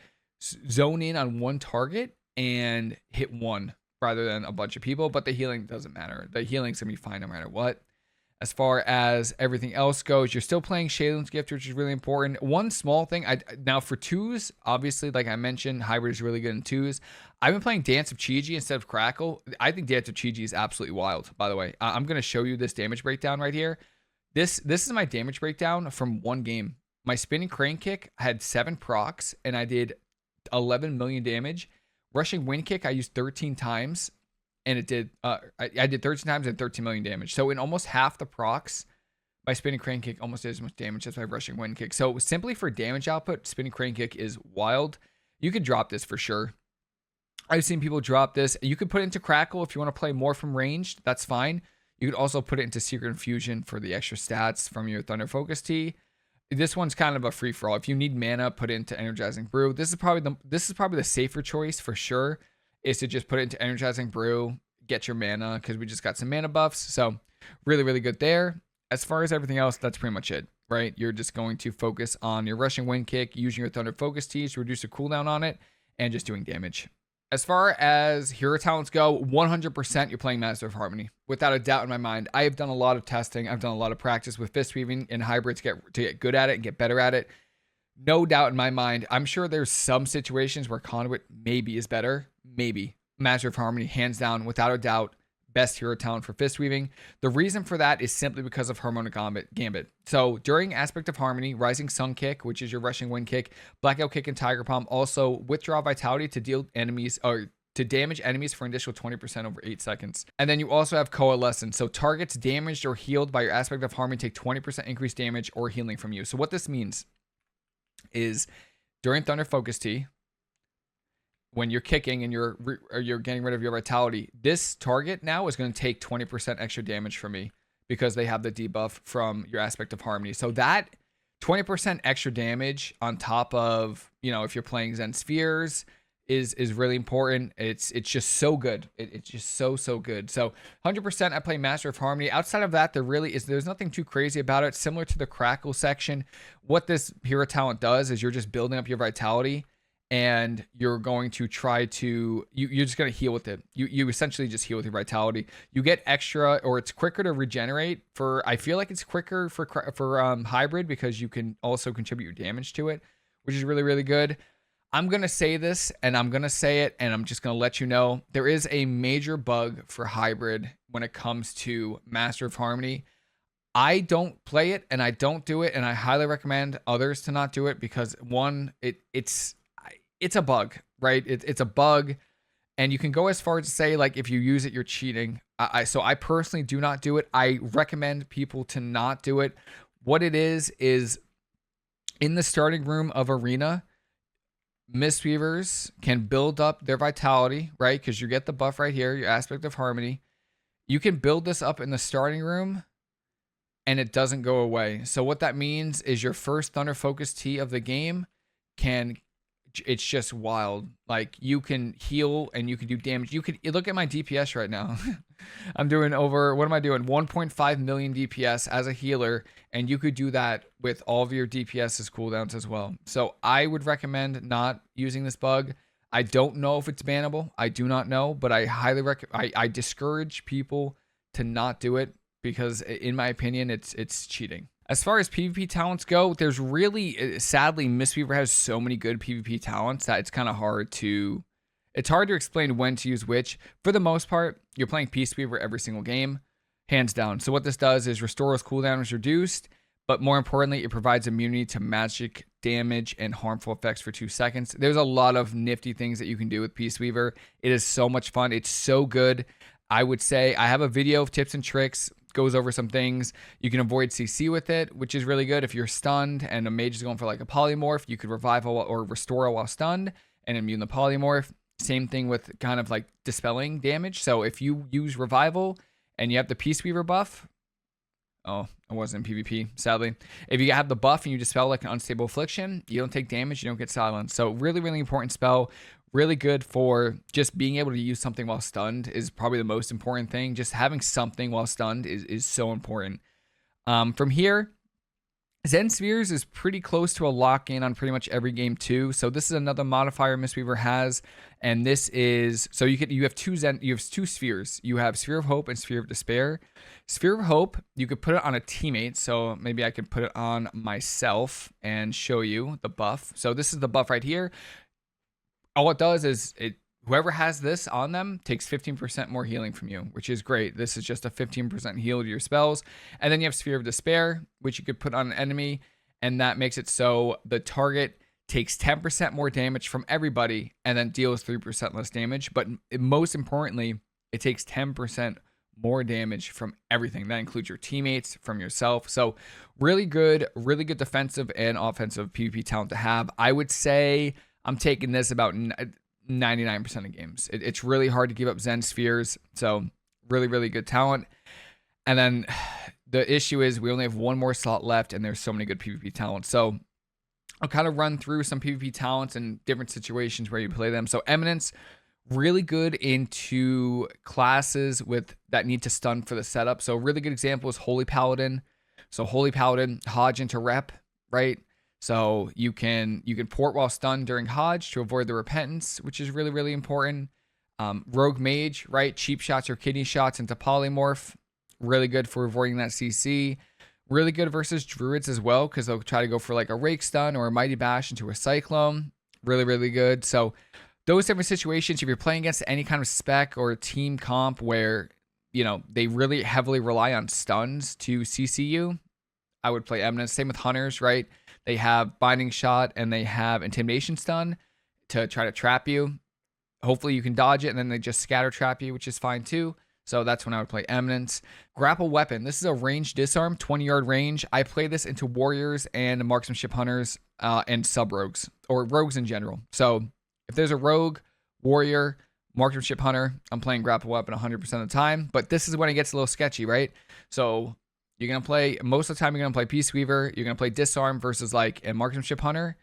zone in on one target and hit one rather than a bunch of people. But the healing doesn't matter. The healing's gonna be fine no matter what. As far as everything else goes, you're still playing Shaylin's Gift, which is really important. One small thing, now for 2s, obviously, like I mentioned, hybrid is really good in 2s. I've been playing Dance of Chi-Ji instead of Crackle. I think Dance of Chi-Ji is absolutely wild, by the way. I'm gonna show you this damage breakdown right here. This is my damage breakdown from one game. My spinning crane kick had 7 procs, and I did 11 million damage. Rushing wind kick, I used 13 times, and it did, I did 13 times and 13 million damage. So in almost half the procs, my spinning crane kick almost did as much damage as my rushing wind kick. So simply for damage output, spinning crane kick is wild. You could drop this for sure. I've seen people drop this. You could put it into Crackle if you want to play more from ranged. That's fine. You could also put it into Secret Infusion for the extra stats from your Thunder Focus Tea. This one's kind of a free for all. If you need mana, put it into Energizing Brew. This is probably the safer choice for sure, is to just put it into Energizing Brew, get your mana, because we just got some mana buffs. So really, really good there. As far as everything else, that's pretty much it, right? You're just going to focus on your Rushing Wind Kick, using your Thunder Focus Teas to reduce the cooldown on it, and just doing damage. As far as hero talents go, 100% you're playing Master of Harmony. Without a doubt in my mind. I have done a lot of testing. I've done a lot of practice with fist weaving and hybrids to get good at it and get better at it. No doubt in my mind. I'm sure there's some situations where Conduit maybe is better. Maybe. Master of Harmony, hands down, without a doubt, best hero talent for fist weaving. The reason for that is simply because of Harmonic Gambit. So during Aspect of Harmony, Rising Sun Kick, which is your Rushing Wind Kick, Blackout Kick, and Tiger Palm also withdraw Vitality to deal enemies, or to damage enemies for an additional 20% over 8 seconds. And then you also have Coalescence. So targets damaged or healed by your Aspect of Harmony take 20% increased damage or healing from you. So what this means is during Thunder Focus Tea, when you're kicking and you're getting rid of your vitality, this target now is going to take 20% extra damage from me because they have the debuff from your aspect of harmony. So that 20% extra damage on top of, you know, if you're playing Zen Spheres is really important. It's just so good. It's just so good. So 100% I play Master of Harmony. Outside of that, there's nothing too crazy about it. Similar to the Crackle section, what this hero talent does is you're just building up your vitality, and you're going to try to you're just going to heal with it. You essentially just heal with your vitality. You get extra, or it's quicker to regenerate. I feel like it's quicker for hybrid, because you can also contribute your damage to it, which is really good. I'm going to say this, and I'm going to say it, and I'm just going to let you know, there is a major bug for hybrid when it comes to Master of Harmony. I don't play it, and I don't do it, and I highly recommend others to not do it, because one, it's a bug, right? It's a bug, and you can go as far as to say, like, if you use it, you're cheating. So I personally do not do it. I recommend people to not do it. What it is in the starting room of Arena, Mistweavers can build up their vitality, right? Because you get the buff right here, your aspect of harmony. You can build this up in the starting room, and it doesn't go away. So what that means is your first Thunder Focus T of the game it's just wild. Like, you can heal and you can do damage. You could look at my DPS right now. I'm doing what am I doing? 1.5 million DPS as a healer, and you could do that with all of your DPS's cooldowns as well. So I would recommend not using this bug. I don't know if it's bannable. I do not know, but I highly I discourage people to not do it, because in my opinion, it's cheating. As far as PvP talents go, there's sadly, Mistweaver has so many good PvP talents that it's kind of hard to explain when to use which. For the most part, you're playing Peaceweaver every single game, hands down. So what this does is Restore's cooldown is reduced, but more importantly, it provides immunity to magic damage and harmful effects for 2 seconds. There's a lot of nifty things that you can do with Peaceweaver. It is so much fun. It's so good. I would say I have a video of tips and tricks, goes over some things. You can avoid CC with it, which is really good. If you're stunned and a mage is going for like a polymorph, you could revive or restore while stunned and immune the polymorph. Same thing with kind of like dispelling damage. So if you use revival and you have the Peaceweaver buff, oh, it wasn't in PvP, sadly. If you have the buff and you dispel like an unstable affliction, you don't take damage, you don't get silenced. So really important spell. Really good for just being able to use something while stunned is probably the most important thing. Just having something while stunned is so important. From here, Zen Spheres is pretty close to a lock-in on pretty much every game too. So this is another modifier Mistweaver has, and this is so you have two spheres. You have Sphere of Hope and Sphere of Despair. Sphere of Hope, you could put it on a teammate. So maybe I could put it on myself and show you the buff. So this is the buff right here. All it does is whoever has this on them takes 15% more healing from you, which is great. This is just a 15% heal to your spells. And then you have Sphere of Despair, which you could put on an enemy, and that makes it so the target takes 10% more damage from everybody and then deals 3% less damage. But most importantly, it takes 10% more damage from everything. That includes your teammates, from yourself. So really good defensive and offensive PvP talent to have. I would say I'm taking this about 99% of games. It's really hard to give up Zen Spheres. So really good talent. And then the issue is we only have one more slot left, and there's so many good PvP talents. So I'll kind of run through some PvP talents and different situations where you play them. So Eminence, really good into classes that need to stun for the setup. So a really good example is Holy Paladin. So Holy Paladin, Hodge into rep, right? So you can port while stunned during Hodge to avoid the repentance, which is really important. Rogue Mage, right? Cheap shots or kidney shots into polymorph. Really good for avoiding that CC. Really good versus Druids as well, because they'll try to go for like a Rake Stun or a Mighty Bash into a Cyclone. Really good. So those different situations, if you're playing against any kind of spec or team comp where, you know, they really heavily rely on stuns to CC you, I would play Eminence. Same with Hunters, right? They have Binding Shot and they have Intimidation Stun to try to trap you. Hopefully you can dodge it, and then they just scatter trap you, which is fine too. So that's when I would play Eminence. Grapple Weapon. This is a ranged disarm, 20-yard range. I play this into Warriors and Marksmanship Hunters and Sub-Rogues, or Rogues in general. So if there's a Rogue warrior, marksmanship hunter. I'm playing grapple weapon 100% of the time, but this is when it gets a little sketchy, right? So you're going to play, most of the time you're going to play Peaceweaver, you're going to play disarm versus like a marksmanship hunter.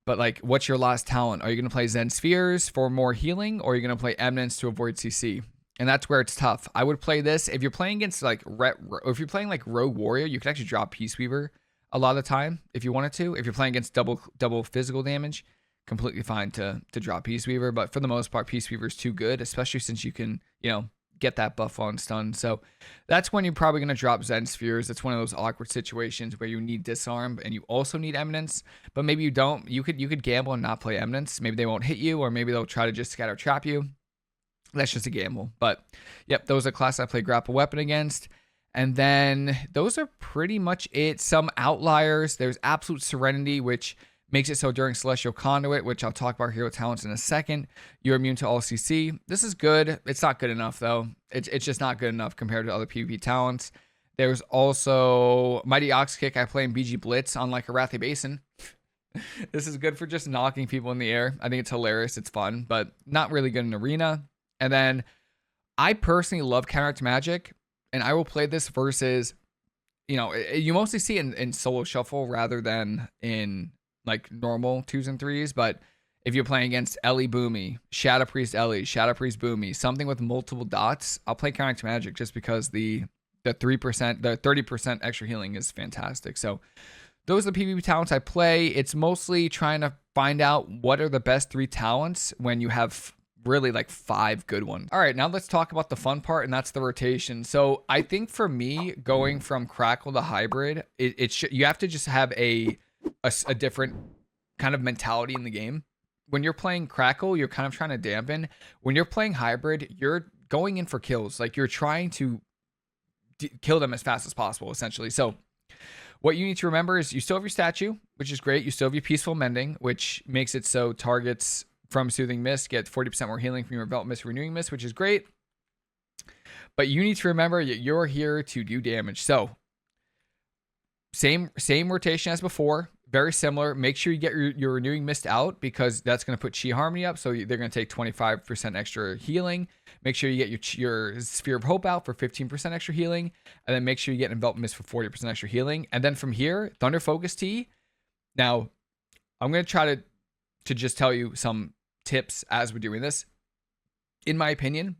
But like, what's your last talent? Are you going to play Zen Spheres for more healing, or are you going to play Eminence to avoid CC? And that's where it's tough. I would play this if you're playing against like, if you're playing like Rogue Warrior, you can actually drop Peaceweaver a lot of the time if you wanted to. If you're playing against double physical damage, completely fine to drop Peaceweaver. But for the most part, Peaceweaver is too good, especially since you can, get that buff on stun. So that's when you're probably going to drop Zen Spheres. It's one of those awkward situations where you need disarm and you also need Eminence, but maybe you don't. You could gamble and not play Eminence. Maybe they won't hit you, or maybe they'll try to just scatter trap you. That's just a gamble. But yep, those are classes I play grapple weapon against. And then those are pretty much it. Some outliers. There's Absolute Serenity, which makes it so during Celestial Conduit, which I'll talk about hero talents in a second, you're immune to all CC. This is good. It's not good enough, though. It's just not good enough compared to other PvP talents. There's also Mighty Ox Kick. I play in BG Blitz on like Arathi Basin. This is good for just knocking people in the air. I think it's hilarious. It's fun, but not really good in Arena. And then I personally love Counteract Magic, and I will play this versus, you mostly see it in solo shuffle rather than in like normal 2s and 3s. But if you're playing against Ellie Boomy, Shadow Priest Ellie, Shadow Priest Boomy, something with multiple dots, I'll play Counteract Magic just because the 3%, the 30% extra healing is fantastic. So those are the PvP talents I play. It's mostly trying to find out what are the best 3 talents when you have really like 5 good ones. All right, now let's talk about the fun part, and that's the rotation. So I think for me, going from Crackle to Hybrid, you have to just have a different kind of mentality in the game. When you're playing Crackle, you're kind of trying to dampen. When you're playing Hybrid, you're going in for kills. Like, you're trying to kill them as fast as possible, essentially. So what you need to remember is you still have your statue, which is great. You still have your Peaceful Mending, which makes it so targets from Soothing Mist get 40% more healing from your Envelop Mist, Renewing Mist, which is great. But you need to remember you're here to do damage. So same rotation as before, very similar. Make sure you get your Renewing Mist out, because that's going to put Chi Harmony up. So they're going to take 25% extra healing. Make sure you get your Sphere of Hope out for 15% extra healing. And then make sure you get Envelop Mist for 40% extra healing. And then from here, Thunder Focus Tea. Now, I'm going to try to just tell you some tips as we're doing this. In my opinion,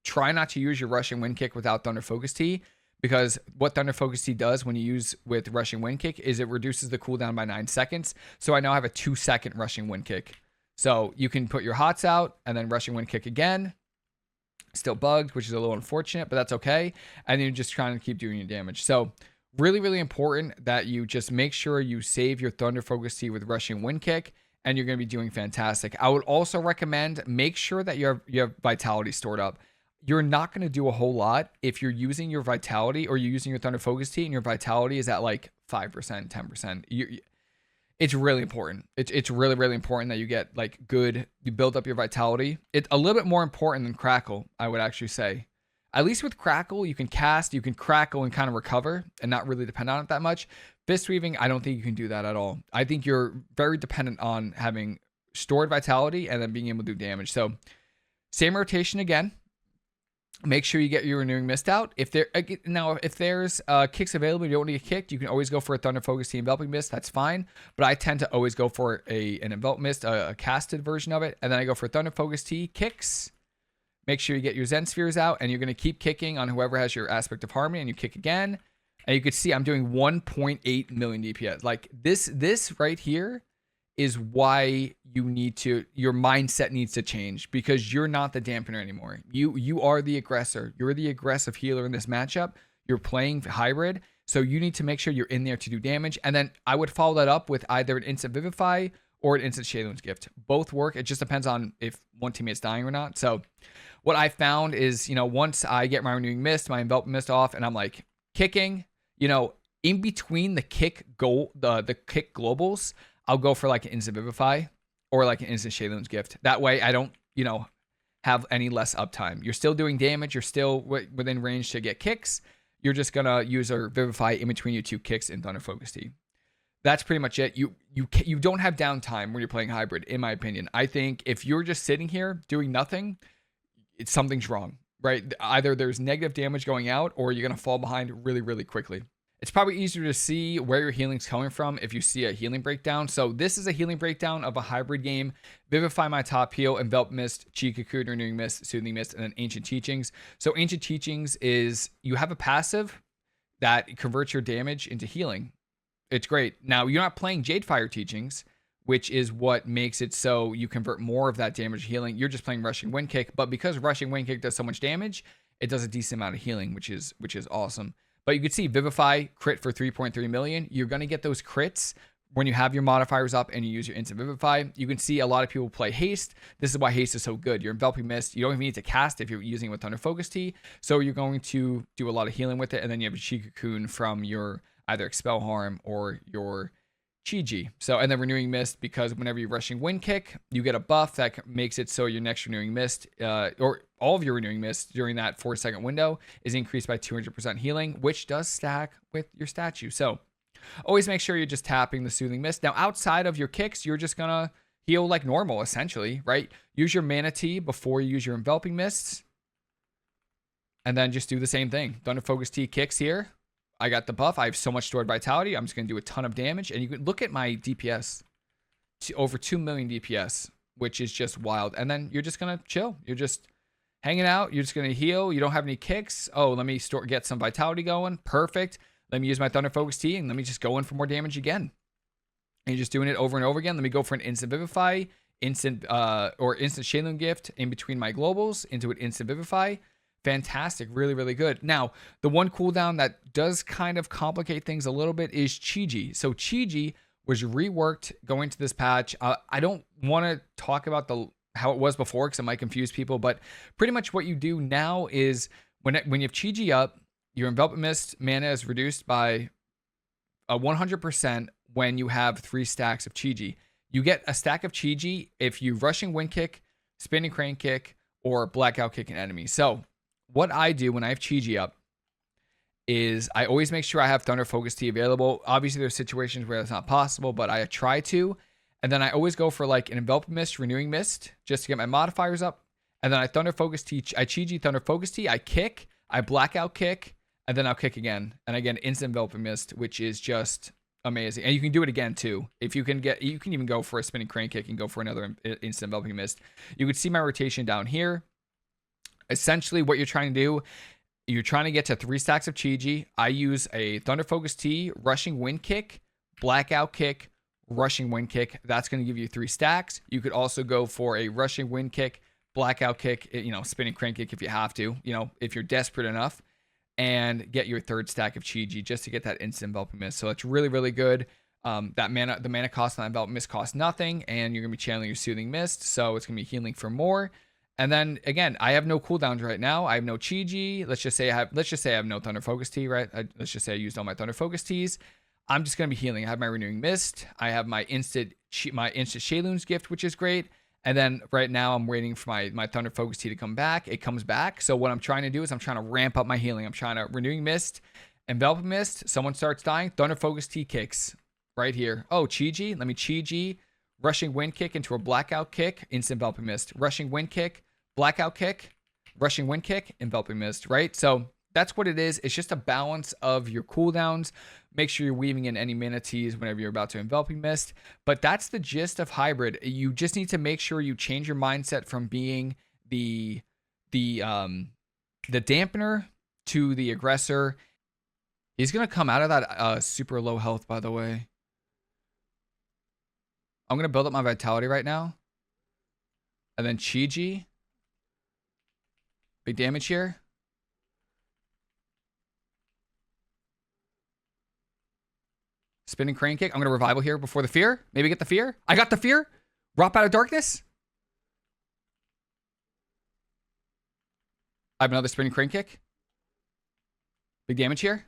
try not to use your Rushing Wind Kick without Thunder Focus Tea, because what Thunder Focus Tea does when you use with Rushing Wind Kick is it reduces the cooldown by 9 seconds. So I now have a 2-second Rushing Wind Kick. So you can put your hots out and then Rushing Wind Kick again. Still bugged, which is a little unfortunate, but that's okay. And then you're just trying to keep doing your damage. So really, really important that you just make sure you save your Thunder Focus Tea with Rushing Wind Kick, and you're going to be doing fantastic. I would also recommend make sure that you have Vitality stored up. You're not going to do a whole lot if you're using your Vitality, or you're using your Thunder Focus Tea and your Vitality is at like 5%, 10%. It's really important. It's really, really important that you get like you build up your Vitality. It's a little bit more important than Crackle, I would actually say. At least with Crackle, you can cast, you can crackle and kind of recover and not really depend on it that much. Fist Weaving, I don't think you can do that at all. I think you're very dependent on having stored Vitality and then being able to do damage. So same rotation again. Make sure you get your Renewing Mist out. If there's kicks available, you don't want to get kicked, you can always go for a Thunder Focus Tea Enveloping Mist. That's fine. But I tend to always go for an Envelop Mist, a casted version of it. And then I go for Thunder Focus Tea, kicks. Make sure you get your Zen Spheres out, and you're going to keep kicking on whoever has your Aspect of Harmony, and you kick again. And you can see I'm doing 1.8 million DPS. Like this right here is why your mindset needs to change, because you're not the dampener anymore. You are the aggressor. You're the aggressive healer in this matchup. You're playing Hybrid, so you need to make sure you're in there to do damage. And then I would follow that up with either an Instant Vivify or an Instant Shaylun's Gift. Both work. It just depends on if one teammate's dying or not. So what I found is, once I get my Renewing Mist, my Envelop Mist off, and I'm like kicking, in between the kick the kick globals, I'll go for like an Instant Vivify or like an Instant Shaylun's Gift. That way I don't, have any less uptime. You're still doing damage. You're still within range to get kicks. You're just going to use a Vivify in between your 2 kicks in Thunder Focus Tea. that's pretty much it. You don't have downtime when you're playing hybrid, in my opinion. I think if you're just sitting here doing nothing, something's wrong, right? Either there's negative damage going out, or you're gonna fall behind really, really quickly. It's probably easier to see where your healing's coming from if you see a healing breakdown. So this is a healing breakdown of a hybrid game. Vivify, my top heal, Envelop Mist, Chi Cocoon, Renewing Mist, Soothing Mist, and then Ancient Teachings. So Ancient Teachings is you have a passive that converts your damage into healing. It's great. Now, you're not playing Jadefire Teachings, which is what makes it so you convert more of that damage to healing. You're just playing Rushing Wind Kick, but because Rushing Wind Kick does so much damage, it does a decent amount of healing, which is awesome. But you can see Vivify, crit for 3.3 million. You're going to get those crits when you have your modifiers up and you use your instant Vivify. You can see a lot of people play Haste. This is why Haste is so good. You're enveloping Mist. You don't even need to cast if you're using it with Thunder Focus Tea. So you're going to do a lot of healing with it. And then you have a Chi Cocoon from your either Expel Harm or your Chi-Ji. So, and then Renewing Mist, because whenever you're rushing Wind Kick, you get a buff that makes it so your next Renewing Mist, or all of your Renewing Mist during that 4-second window is increased by 200% healing, which does stack with your statue. So always make sure you're just tapping the Soothing Mist. Now, outside of your kicks, you're just gonna heal like normal, essentially, right? Use your Mana Tea before you use your Enveloping Mists, and then just do the same thing. Thunder Focus Tea kicks here. I got the buff. I have so much stored vitality. I'm just going to do a ton of damage. And you can look at my DPS. Over 2 million DPS, which is just wild. And then you're just going to chill. You're just hanging out. You're just going to heal. You don't have any kicks. Oh, let me get some vitality going. Perfect. Let me use my Thunder Focus Tea, and let me just go in for more damage again. And you're just doing it over and over again. Let me go for an instant Vivify, instant Shaylin Gift in between my globals into an instant Vivify. Fantastic. Really, really good. Now, the one cooldown that does kind of complicate things a little bit is Chi-Ji. So Chi-Ji was reworked going to this patch. I don't want to talk about how it was before because it might confuse people, but pretty much what you do now is when you have Chi-Ji up, your Envelop Mist mana is reduced by 100% when you have 3 stacks of Chi-Ji. You get a stack of Chi-Ji if you Rushing Wind Kick, Spinning Crane Kick, or Blackout Kick an enemy. So what I do when I have Chi-Ji up is I always make sure I have Thunder Focus Tea available. Obviously, there's situations where that's not possible, but I try to. And then I always go for like an Envelop Mist, Renewing Mist, just to get my modifiers up. And then I Thunder Focus Tea, I Chi-Ji, Thunder Focus Tea, I kick, I Blackout Kick, and then I'll kick again. And again, instant Envelop Mist, which is just amazing. And you can do it again too. If you can even go for a Spinning Crane Kick and go for another instant Enveloping Mist. You can see my rotation down here. Essentially, what you're trying to do, you're trying to get to 3 stacks of Chi-Ji. I use a Thunder Focus Tea, Rushing Wind Kick, Blackout Kick, Rushing Wind Kick. That's going to give you 3 stacks. You could also go for a Rushing Wind Kick, Blackout Kick, Spinning Crane Kick if you have to, if you're desperate enough, and get your 3rd stack of Chi-Ji just to get that instant Enveloping Mist. So it's really, really good. The mana cost on that Envelop Mist costs nothing, and you're going to be channeling your Soothing Mist, so it's going to be healing for more. And then again, I have no cooldowns right now. I have no Chi-Ji. Let's just say I have no Thunder Focus Tea, right? Let's just say I used all my Thunder Focus Teas. I'm just gonna be healing. I have my Renewing Mist. I have my instant Shaylun's Gift, which is great. And then right now I'm waiting for my Thunder Focus Tea to come back. It comes back. So what I'm trying to do is I'm trying to ramp up my healing. I'm trying to Renewing Mist, Envelop Mist. Someone starts dying. Thunder Focus Tea kicks right here. Oh, Chi-Ji. Let me Chi-Ji. Rushing Wind Kick into a Blackout Kick. Instant Enveloping Mist. Rushing Wind Kick. Blackout Kick, Rushing Wind Kick, Enveloping Mist, right? So that's what it is. It's just a balance of your cooldowns. Make sure you're weaving in any Mana Teas whenever you're about to Enveloping Mist. But that's the gist of hybrid. You just need to make sure you change your mindset from being the dampener to the aggressor. He's going to come out of that super low health, by the way. I'm going to build up my vitality right now. And then Chi-Ji. Big damage here. Spinning Crane Kick. I'm going to Revival here before the Fear. Maybe get the Fear. I got the Fear. Drop out of Darkness. I have another Spinning Crane Kick. Big damage here.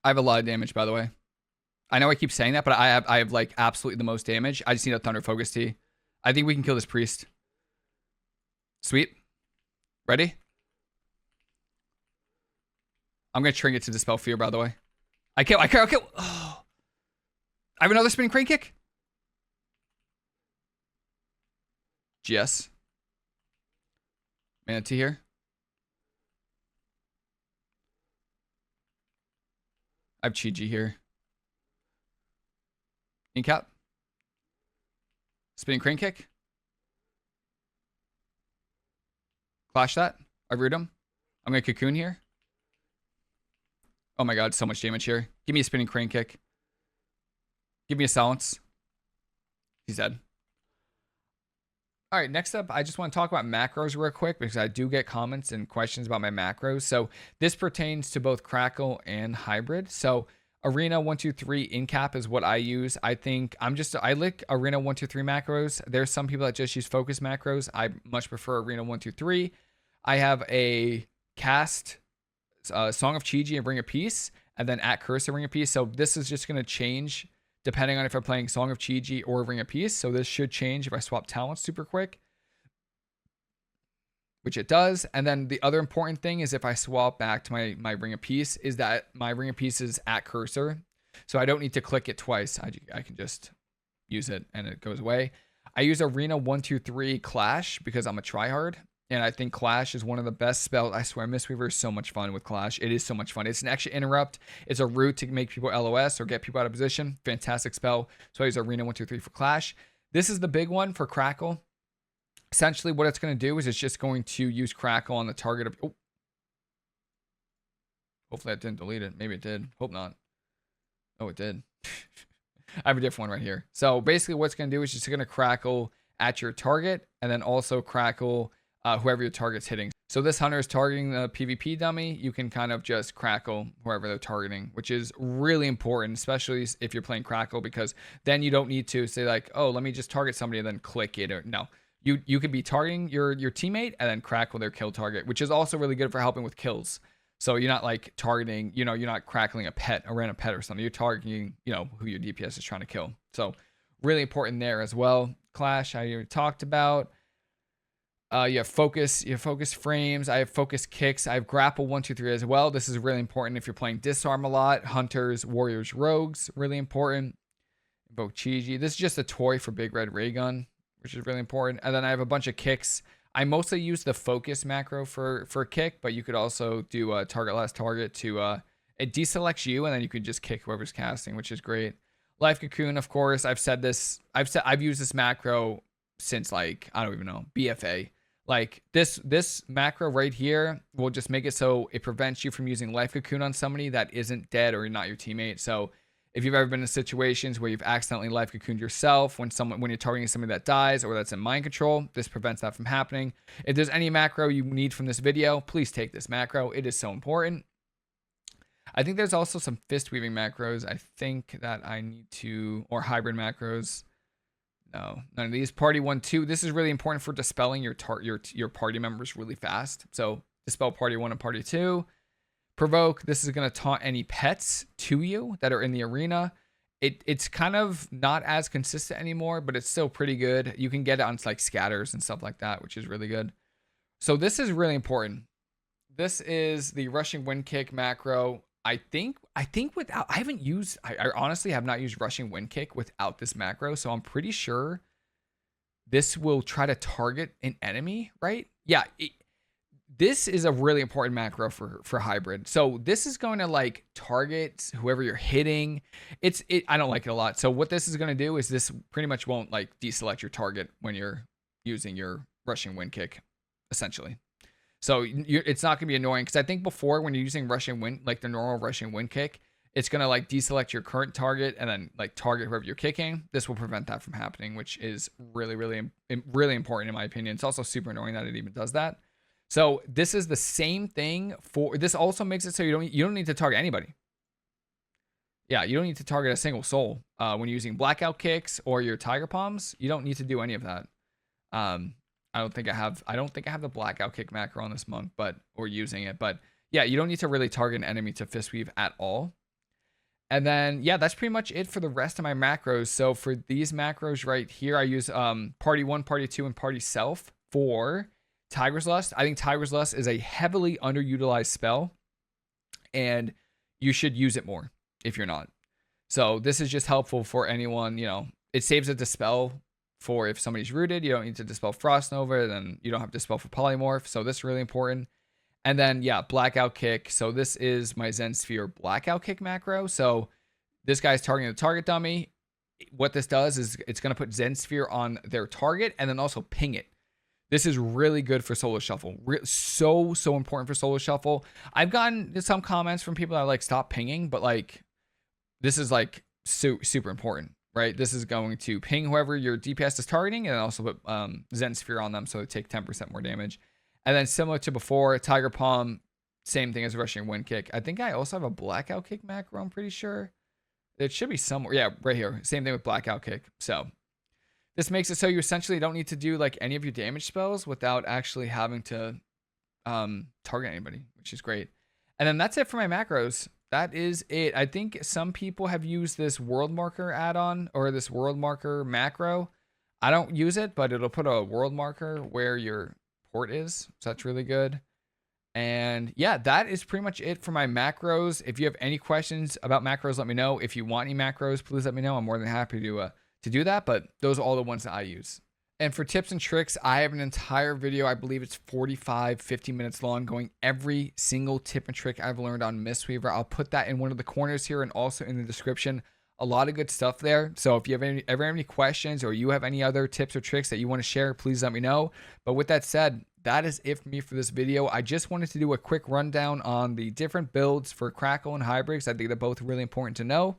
I have a lot of damage, by the way. I know I keep saying that, but I have like absolutely the most damage. I just need a Thunder Focus Tea. I think we can kill this priest. Sweet. Ready? I'm going to trinket to dispel fear, by the way. I can't. Oh. I have another spinning crane kick. GS. Manatee here. I have Chi-Ji here. Incap. Spinning crane kick. Clash that. I root him. I'm going to cocoon here. Oh my god, so much damage here. Give me a spinning crane kick. Give me a silence. He's dead. All right, next up, I just want to talk about macros real quick because I do get comments and questions about my macros. So this pertains to both Crackle and Hybrid. So Arena 1, 2, 3 in cap is what I use. I think I like Arena 1, 2, 3 macros. There's some people that just use focus macros. I much prefer Arena 1, 2, 3. I have a cast Song of Chi-Ji and Ring of Peace, and then at Cursor Ring of Peace. So this is just going to change depending on if I'm playing Song of Chi-Ji or Ring of Peace. So this should change if I swap talents super quick, which it does. And then the other important thing is if I swap back to my Ring of Peace, is that my Ring of Peace is at Cursor. So I don't need to click it twice. I can just use it and it goes away. I use Arena 1, 2, 3 Clash because I'm a tryhard. And I think Clash is one of the best spells. I swear, Mistweaver is so much fun with Clash. It is so much fun. It's an extra interrupt. It's a route to make people LOS or get people out of position. Fantastic spell. So I use Arena 1, 2, 3 for Clash. This is the big one for Crackle. Essentially, what it's going to do is it's just going to use Crackle on the target of... Oh. Hopefully that didn't delete it. Maybe it did. Hope not. Oh, it did. I have a different one right here. So basically what it's going to do is just going to Crackle at your target and then also Crackle... whoever your target's hitting. So this hunter is targeting the PvP dummy. You can kind of just Crackle whoever they're targeting, which is really important, especially if you're playing Crackle, because then you don't need to say like, oh, let me just target somebody and then click it. Or no, you could be targeting your teammate and then Crackle their kill target, which is also really good for helping with kills. So you're not like targeting, you're not crackling a random pet or something. You're targeting, who your DPS is trying to kill. So really important there as well. Clash, I already talked about. You have focus frames. I have focus kicks. I have grapple 1, 2, 3 as well. This is really important if you're playing disarm a lot. Hunters, warriors, rogues, really important. Invoke Chi-Ji. This is just a toy for big red ray gun, which is really important. And then I have a bunch of kicks. I mostly use the focus macro for kick, but you could also do a target last target to it deselects you, and then you could just kick whoever's casting, which is great. Life Cocoon, of course. I've used this macro since like I don't even know BFA. Like this macro right here will just make it so it prevents you from using Life Cocoon on somebody that isn't dead or not your teammate. So if you've ever been in situations where you've accidentally Life Cocooned yourself when you're targeting somebody that dies or that's in mind control, this prevents that from happening. If there's any macro you need from this video, please take this macro. It is so important. I think there's also some fist weaving macros. I think that I need to, or hybrid macros. No, none of these. Party 1, 2. This is really important for dispelling your party members really fast. So dispel party 1 and party 2. Provoke. This is going to taunt any pets to you that are in the arena. It's kind of not as consistent anymore, but it's still pretty good. You can get it on like scatters and stuff like that, which is really good. So this is really important. This is the rushing wind kick macro. I think without, I honestly have not used rushing wind kick without this macro. So I'm pretty sure this will try to target an enemy, right? Yeah. This is a really important macro for hybrid. So this is going to like target whoever you're hitting. I don't like it a lot. So what this is going to do is this pretty much won't like deselect your target when you're using your rushing wind kick, essentially. So it's not going to be annoying because I think before when you're using rushing wind, like the normal rushing wind kick, it's going to like deselect your current target and then like target whoever you're kicking. This will prevent that from happening, which is really, really, really important in my opinion. It's also super annoying that it even does that. So this is the same thing for, this also makes it so you don't need to target anybody. Yeah, you don't need to target a single soul. When you're using blackout kicks or your tiger palms, you don't need to do any of that. I don't think I have the blackout kick macro on this monk, or using it, but yeah, you don't need to really target an enemy to fist weave at all. And then, yeah, that's pretty much it for the rest of my macros. So for these macros right here, I use party 1, party 2, and party self for Tiger's Lust. I think Tiger's Lust is a heavily underutilized spell. and you should use it more if you're not. So this is just helpful for anyone, you know, it saves a dispel for if somebody's rooted. You don't need to dispel Frost Nova, then you don't have to dispel for Polymorph. So this is really important. And then, yeah, Blackout Kick. So this is my Zen Sphere Blackout Kick macro. So this guy's targeting the target dummy. What this does is it's going to put Zen Sphere on their target and then also ping it. This is really good for solo shuffle. So important for solo shuffle. I've gotten some comments from people that are like, stop pinging, but like, this is like super important, right? This is going to ping whoever your DPS is targeting and also put Zen Sphere on them so they take 10% more damage. And then similar to before, Tiger Palm, same thing as Rushing Wind Kick. I think I also have a Blackout Kick macro, I'm pretty sure. It should be somewhere. Yeah, right here. Same thing with Blackout Kick. So this makes it so you essentially don't need to do like any of your damage spells without actually having to target anybody, which is great. And then that's it for my macros. That is it. I think some people have used this World Marker add-on or this World Marker macro. I don't use it, but it'll put a world marker where your port is. So that's really good. And yeah, that is pretty much it for my macros. If you have any questions about macros, let me know. If you want any macros, please let me know. I'm more than happy to do that. But those are all the ones that I use. And for tips and tricks, I have an entire video. I believe it's 50 minutes long, going every single tip and trick I've learned on Mistweaver. I'll put that in one of the corners here and also in the description. A lot of good stuff there. So if you have ever have any questions or you have any other tips or tricks that you want to share, please let me know. But with that said, that is it for me for this video. I just wanted to do a quick rundown on the different builds for Crackle and hybrids. I think they're both really important to know,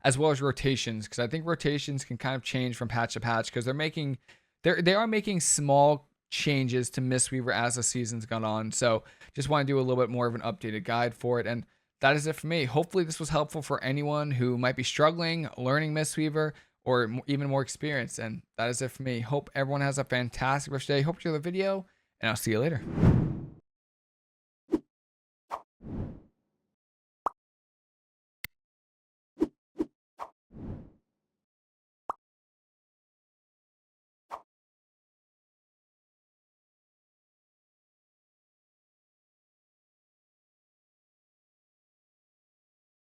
as well as rotations, because I think rotations can kind of change from patch to patch because they are making small changes to Mistweaver as the season's gone on. So just want to do a little bit more of an updated guide for it. And that is it for me. Hopefully this was helpful for anyone who might be struggling, learning Mistweaver, or even more experience. And that is it for me. Hope everyone has a fantastic rest of the day. Hope you enjoy the video, and I'll see you later.